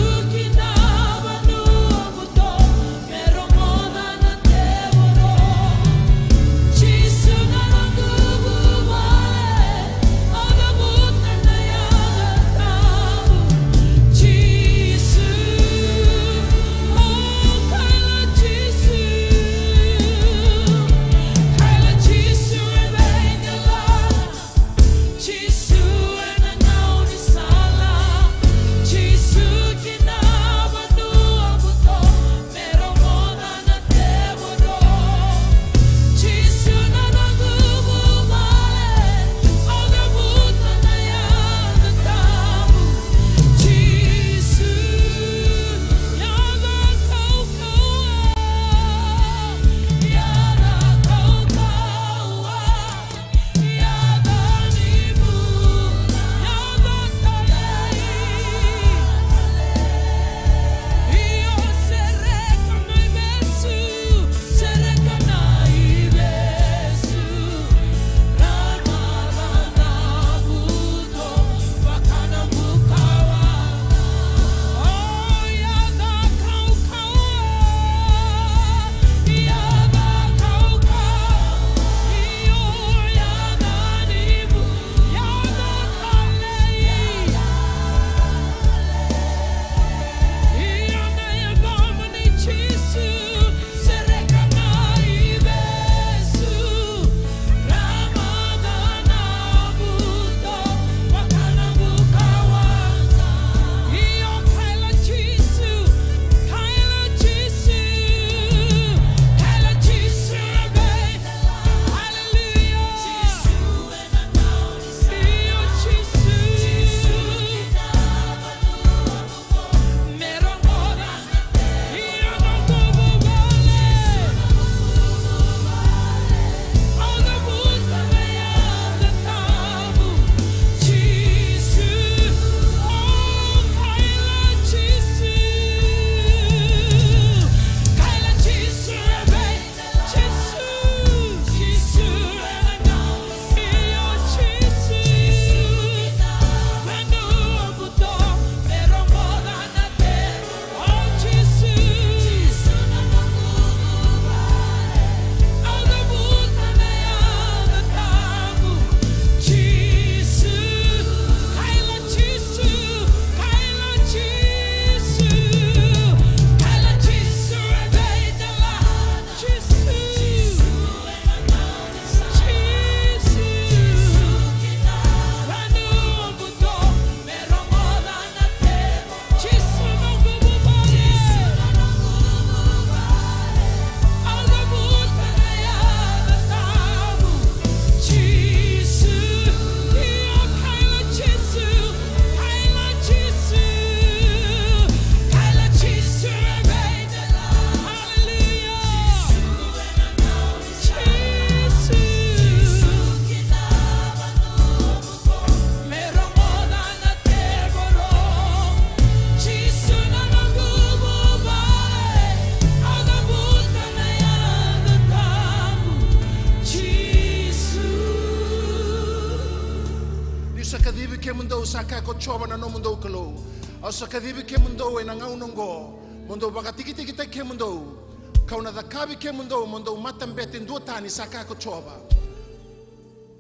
sa kadibi ke mundo saka ko choba na no mundo kalo. Au sa kadibi ke mundo e na ngau nongo. Mundo baka tiki ke mundo. Kau na dakabi ke mundo matam betin dua tani saka ko choba.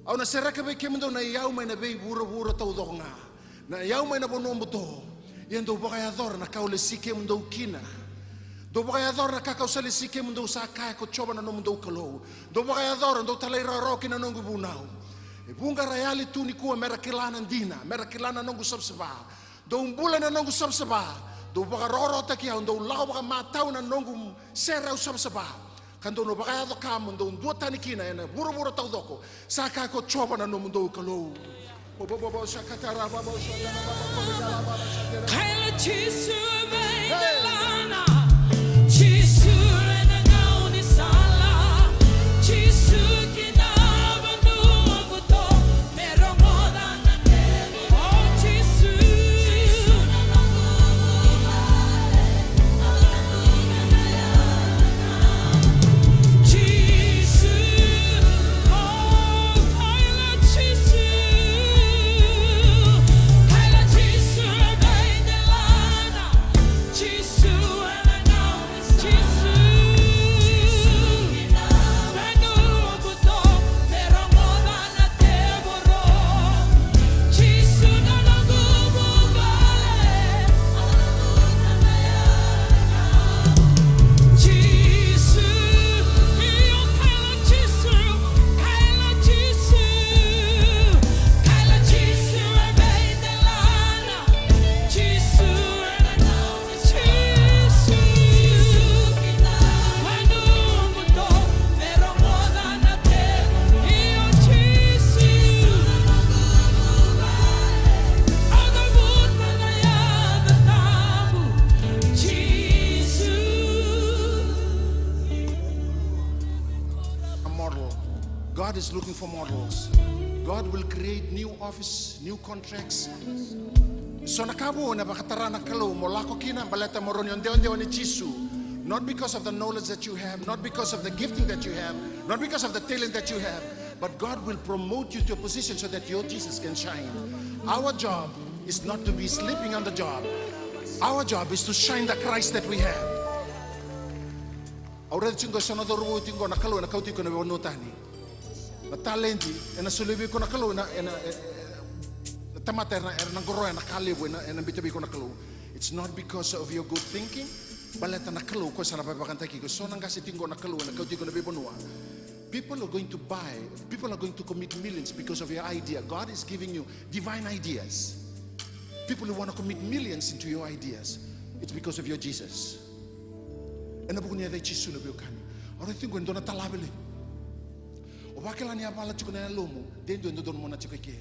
Au na seraka be ke mundo na iau mai na be bura tau donga. Na iau mai na bono mbuto. Yendo baka ya dor na kau le sike mundo kina. Do baka ya dor na kakau sale sike mundo saka ko choba na no mundo kalo. Do baka ya dor ndo talai roki na nongu bunau. E bunga rayali tu ni kuwa mera kilana ndina, mera kilana nongu sabsaba. Do umbula na nongu sabsaba. Do baka roro taki au do lau baka matau na nongu serau sabsaba. Kando no baka yado kamu do dua tani kina ena buru tau doko. Saka ko choba na no mundo kalo. Bobo shakatara babo shakatara babo shakatara. Kaila chisu bendelana, chisu na ngauni sala, chisu kinaba nubuto, pero moda na tebo. Oh chisu, na chisu, oh kaila chisu, kaila chisu bendelana, chisu na ngauni chisu, benubuto, pero moda na tebo. Chisu na nagubugale, chisu, iyo kaila chisu, kaila chisu bendelana, chisu na ngauni chisu, benubuto, pero moda na tebo. Iyo chisu, A model. God is looking for models. God will create new office, new contracts. So nakabo na bakatara na kalo molako kina baleta moron yon deon ni chisu. Not because of the knowledge that you have, not because of the gifting that you have, not because of the talent that you have, but God will promote you to a position so that your Jesus can shine. Our job is not to be sleeping on the job. Our job is to shine the Christ that we have. Aura tingo sono doru tingo na kalo na kauti ko na bonotani. Na talenti na sulubi ko na kalo na tamater na ngoro na kalibo na bitabi ko na kalo. It's not because of your good thinking. Baleta na kalo ko sana papakantaki ko so nang kasi tingo na kalo na kauti ko na bibonua. People are going to buy, people are going to commit millions because of your idea. God is giving you divine ideas. People who want to commit millions into your ideas, it's because of your Jesus. And abu kunya dai chisu na biokani. Ora tingo ndo na talabele. O bakela ni abala chiko na lomo, dendo ndo don mona chiko ke.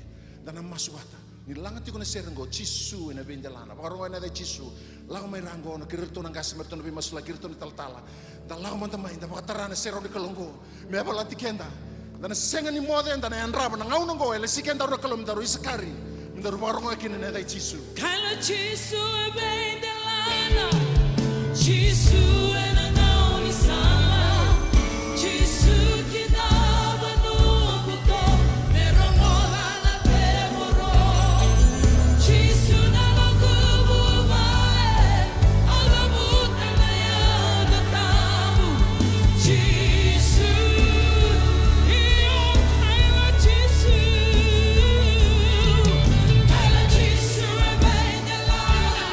Dana masuata. Ni langa tiko na serengo chisu na bendelana. Baro na dai chisu. Lago mai rango na kirto na gas merto na bi masula kirto ni taltala. Da lago man tamai da bakatara na sero ni kalongo. Me abala tikenda. Dana senga ni moden dana andraba na ngau ngo ele sikenda ro kalom daru isakari. Ndaru baro ngakine na dai chisu. kaila chisu bendelana, chisu na ngauni sala, chisu kinaba nubuto, pero moda na tebo. Chisu na nagubugale, alabuta na yada tabu. Chisu, iyo kaila chisu, bendelana,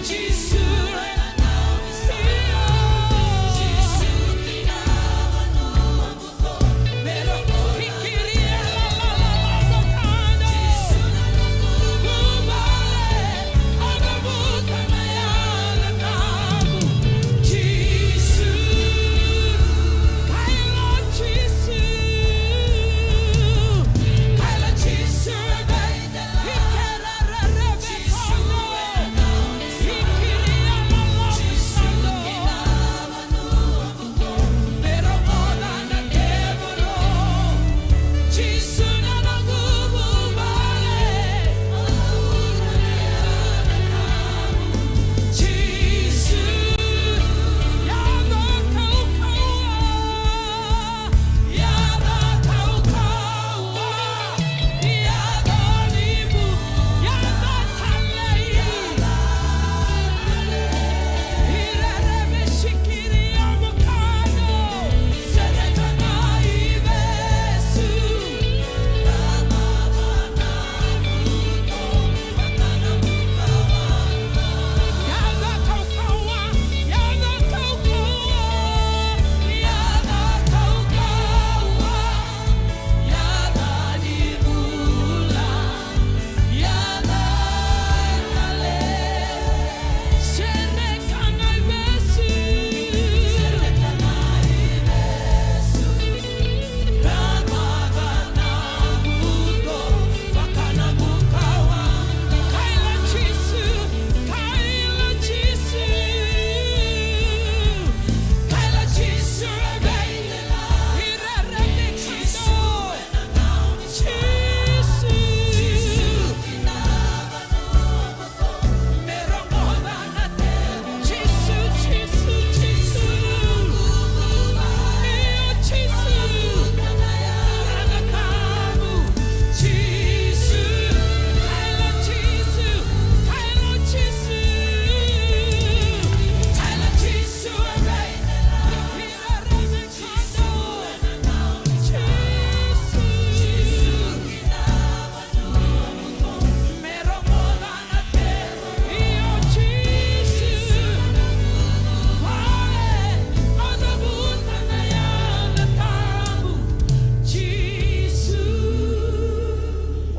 chisu na ngauni sala.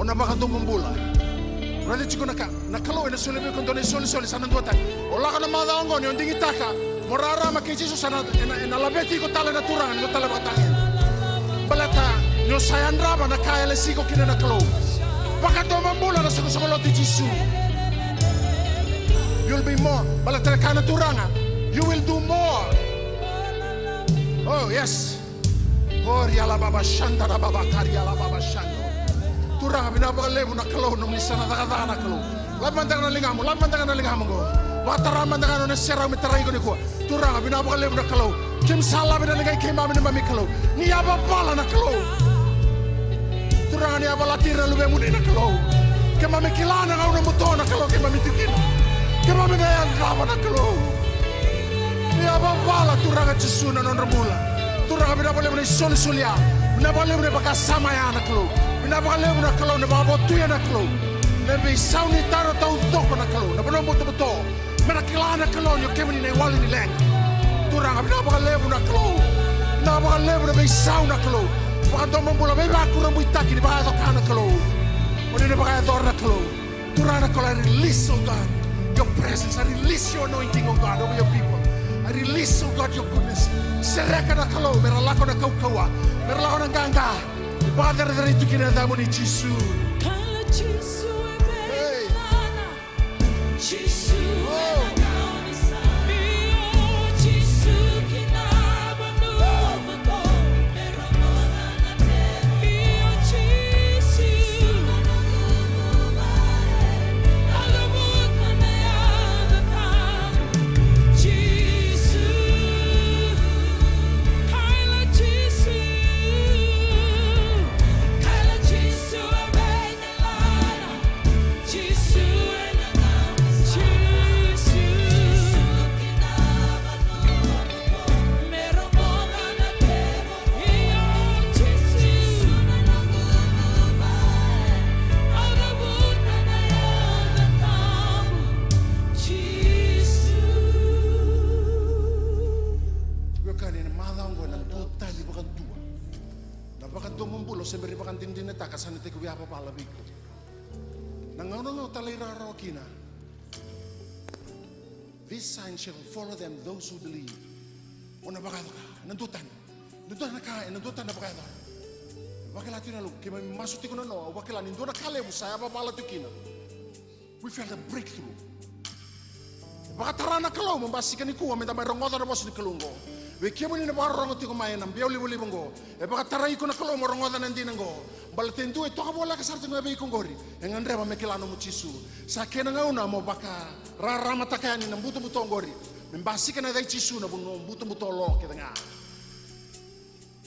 Ona baka tumambula. Rali chiko nakalo ina sole be kontone sole sana dua tan. Ola kana mada ongo ni ondingi taka. Morara ma ke Jesus sana ina labeti ko tala na turangan ko tala batangin. Balata nyo sayan raba na kaya le siko kina nakalo. Baka tumambula na sako ti Jesus. You'll be more. Balata kana turangan. You will do more. Oh yes. Oh riala baba shanda na baba kariala baba shanda. Turang binabalebu na kalo nung nisana nakata na kalo. Lamantang na lingamo ko. Wataramantangan na sera mitaray ko ni ko. Turang binabalebu na kalo. Kim sala binalingay kay mami ni mami kalo. Niyaba pala na kalo. Turang niyaba latira lube muli na kalo. Kay mami kilana nga unang muto na kalo kay mami tikin. Kay mami ngayon raba na kalo. Niyaba pala turang at Jesu na non ramula. Turang binabalebu na isoli-solya. Binabalebu na pagkasama yan na kalo. Binabalebu na kalo na babotuya na kalo. Nabi sauni taro tau toko na kalo. Na bono beto. Menakilana na kalo nyo kemani na iwali ni leng. Turang binabalebu na kalo. Binabalebu na bay sauna kalo. Baka mambula bay baku rambuy taki ni baka na kalo. Wani na baka na kalo. Turang na kalo I release oh God your presence. I release your anointing oh God over your people. I release oh God your goodness. Sereka na kalo. Meralako na kaukawa. Meralako na ganga. Padre dari itu kita damu ni Yesus. Kalau Yesus emelana, Yesus enakau di sana. Yesus kita benubuto, meromoran ate. Yesus alabut mana yang datang. Yesus, kalau Yesus. Sembari pakan tindin na kasan iti kuya pa palabig ko. Nangaw talay raro kina. This sign shall follow them, those who believe. O nabakado ka, nandutan na kain, nandutan na bakado. Wakila tinalo, kaya may masuti ko na no, wakila nindo na kalebu, saya pa palabig kina. We felt a breakthrough. Baka tara na kalaw, mambasikan ni kuwa, may damay rongotan na boss ni kalungo. Wekia mo ni nabarong ti ko mayanam biaw libo libong e baka taray ko na kalo mo rongodan ndi nango balaten du to ka bola ka sarti ngabe ko ngori e ngandre ba mekilano mo Jesu sa kena ngauna mo baka rarama takani na buto-buto ngori membasi ka na dai Jesu na buno buto-buto lo kita nga.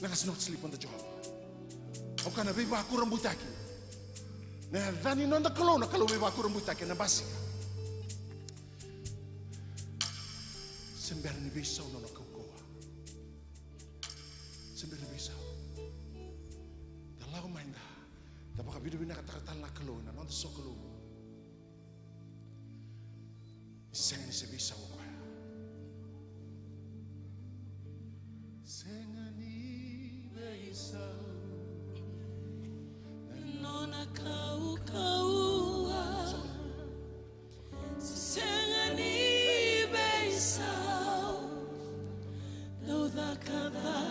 Let us not sleep on the job. O kana be ba ku rambutaki na dani non da kalo na kalo be ba ku rambutaki na basi sember ni bisa no na sembari bisa. Dalam mainda, dapat kabiru bina kata-kata lakalo na non sokolo. Sengan ni sebisa wakwa. Sengan ni bisa. Nona kau. Sengan ni bisa. Lo da kada.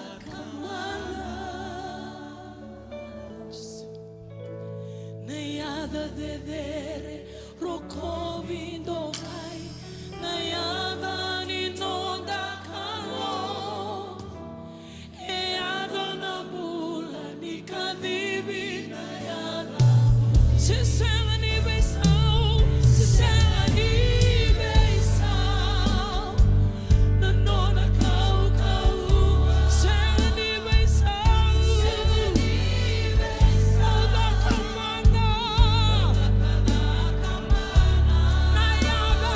Nayada dedere rokovindo kai nayada ninonda kalo eada na bula ni kadibi nayada sesela ni besau nanona kau sesela ni besau Nayada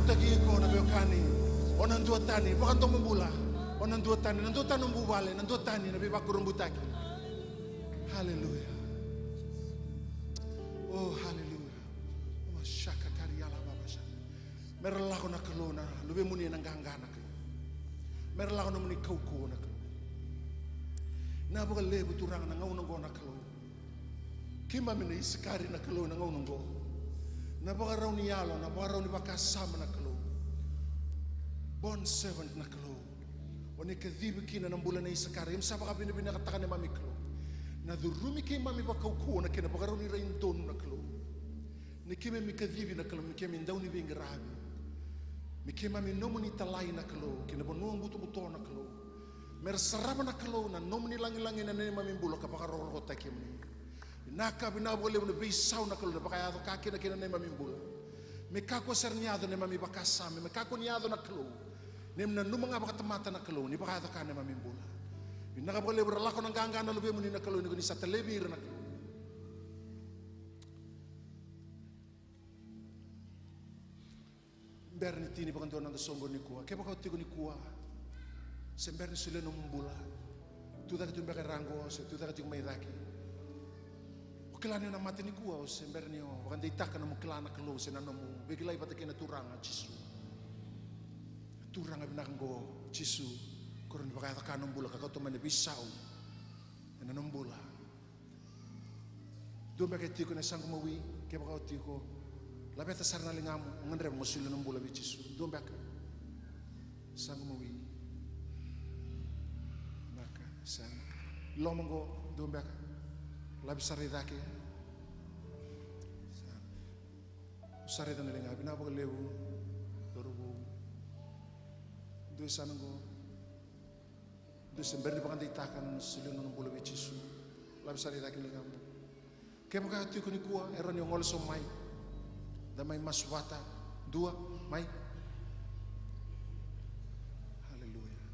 tagi ko na beokani. Onan dua tani, bukan tong membula. Onan dua tani, nan dua tani membubale, nan dua tani na bebaku rumbutaki. Haleluya. Oh haleluya. Masyaka kariala baba sha. Merla ko na kalona, lube muni nang gangana ko. Merla ko na muni kauko na ko. Na buka lebu turang na ngaunang go na kalo. Kima mina isikari na kalo na ngaunang go. Na buka raw ni yalo, na buka raw ni bakasama na kalo. Bond servant na kalo. O ni kadhibi kina ng bulan na isikari. Yung saba ka binakatakan ni mami kalo. Na durumi kay mami bakauko na kina buka raw ni rainton na kalo. Ni kime mi kadhibi na kalo, mi kime ndaw ni bingarabi. Mi kime mami nomo ni talay na kalo, kina bonuang buto-buto na kalo. Mer sarama na kalo na nomo ni langi-langi na nini mami bulo kapaka roro taki mo. Naka binabole mo na bisaw na kalo na baka yato kaki na kina nini mami bulo. Mi kako sernyado ni mami bakasami, mi kako niyado na kalo. Nim na numanga baka tamata na kalo, ni baka yato ka ni mami bulo. Nakabole berlako ng gangga na lubi mo ni na kalo, ni sa telebir na kalo. Berni tini bakan tuan nang songgo ni kuah, kaya bakal tigo ni kuah. Semberni sule numbula, tu tak tumbe rango, tu tak tumbe daki. Okelani na mati ni kuah, semberni o, bakan ditak na mukelana kalo, senanamu, begilai patake na turanga cisu. Turanga binanggo cisu, kurang bakal tak numbula, kakau tu mana bisau, na numbula. Tumbe kaya tigo na sang mawi, kaya bakal tigo. Labi atas sarana lingamu, ngandre musulah numbula bicisu, dua baka, sang mawi, baka, sang, lomongo, dua baka, labi saridake, sang, sarida nalinga, binapo lewu, dorubu, dua sanango, dua sember di pakan ditakan musulah numbula bicisu, labi saridake lingamu, kaya baka hati kuni kuah, eran yang ngol somai. Damai maswata dua mai haleluya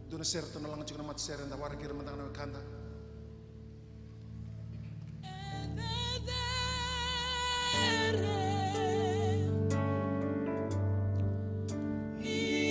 dona serta na lang chikna mat seren da war kir matang na kanda He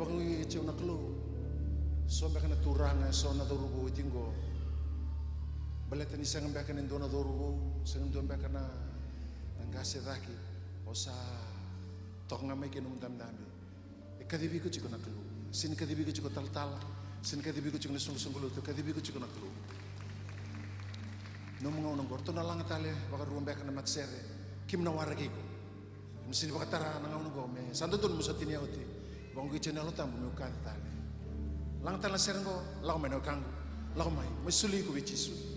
bangi ceu na klo so mbeka na turanga so na dorubo itingo baleta ni sang mbeka na dona dorubo sang dona mbeka na ngase daki osa tok ngame ke num dam dambi e kadibi ko chiko na klo sin kadibi ko chiko tal sin kadibi ko chiko na sung to kadibi ko chiko na klo no mga unang gorto na lang tale baka ruang mbeka na matsere kim na waragi ko mesin baka tara na unang go me santo don musa tinia oti bangui channel tamu me kan tale lang tala serengo lang me no kangu lang mai mesuli ko bichisu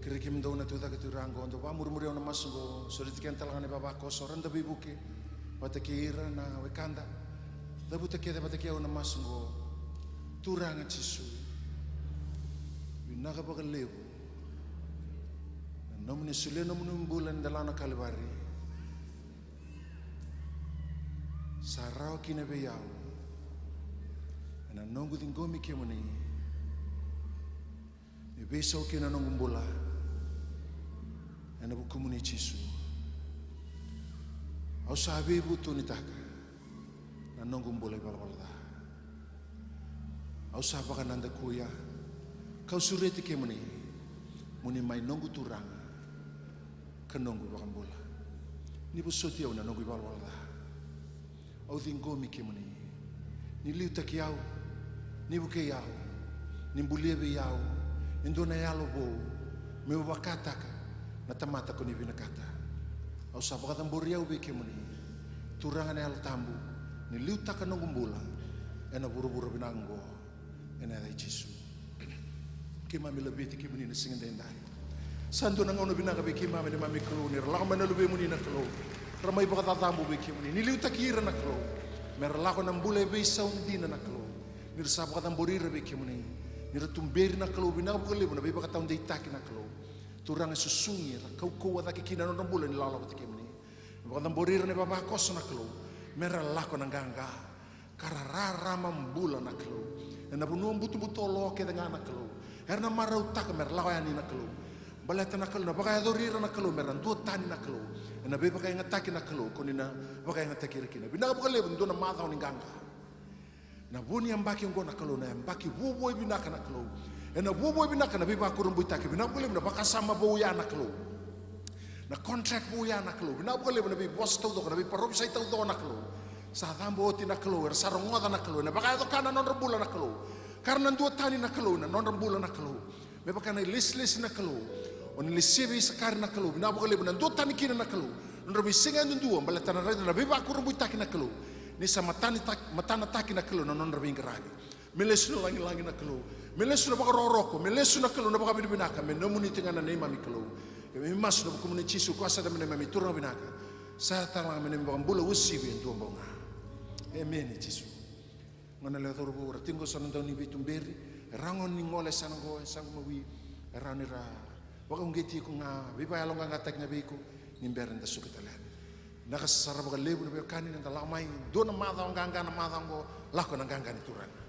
Kirikim daw na tuta katurango ando pa murmuriw na masugo so ditikan talaga ni babako so randa bibuke patakira na wekanda dabu takeda patakiyaw na masugo turanga chisu winaka bakalebu nomne sule nomne bulan dalana kalvari sarao kinabeyaw na nongo tingomi kemoni ibeso kina nongumbula na bukumuni chisu au sabi butu nitaka na nongumbula balbalda au sabaka nanda kuya kau sureti kemoni muni mai nongu turang kanongu bakambula ni busoti au na nongu balbalda au tingomi kemoni ni liu takiau ni buke yau ni bulebe yau indona yalo bo me wakataka na tamata ko ni binakata au sabaka tamboriau be kemoni turangan yalo tambu ni liu taka nongumbula ena buru-buru binanggo ena dai chisu kima mi lebih ti kemoni na singendai santo nang ono binaka be kima me mami klo ni la mana lube muni na klo ramai baka tambu be kemoni ni liu takira na klo mer la ko nambule be saundi na klo ni sabaka tamborira be kemoni ni tumberi na klo binaka bukale na be baka taun dei taki na klo turang susungi kau kau ada kikina non bulan lala betik ini bukan tamborir ne bapa kos nak lo merah lako nanganga kararara mambula nak lo na bunum butu lo ke dengan nak lo herna marau tak merah lako yani nak lo baleta nak lo na baka dorir nak lo merah dua tani nak lo na be baka ngataki nak lo konina baka ngataki rekina binaka bukan lebih dona mata ninganga na buni yang baki ngo nak lo na yang baki buboy binaka nak lo na bobo binaka na biba kurumbu taki bina bole na bakasama bo ya naklo na contract bo ya naklo bina bole na bi boss tau do na bi parob sai tau do naklo sa tambo ti naklo er sarongoda naklo na baka to kana non rebula naklo karena dua tani naklo na non rebula naklo me baka na lislis naklo on lisibi sakar naklo bina bole na dua tani kina naklo non rebi singa ndu mbala tana na biba kurumbu taki naklo ni sa matana taki naklo na non rebi ngaragi melesu langi naklo melesu na baka roroko melesu naklo na baka binaka me nomuni tingana na imami klo me mas na baka muni chisu kuasa da me mami turna binaka sa tala me baka bula usi bi ndu mbonga amen chisu ngana le toro bora tingo sono ndoni bitumberi rangon ni ngole sango sango mawi ranira baka ngeti ko nga biba yalo nga tak na biko nimberan da sukitalan nakasara baka lebu na be kanin na lamai do na madha nganga na madha ngo lako na nganga ni turana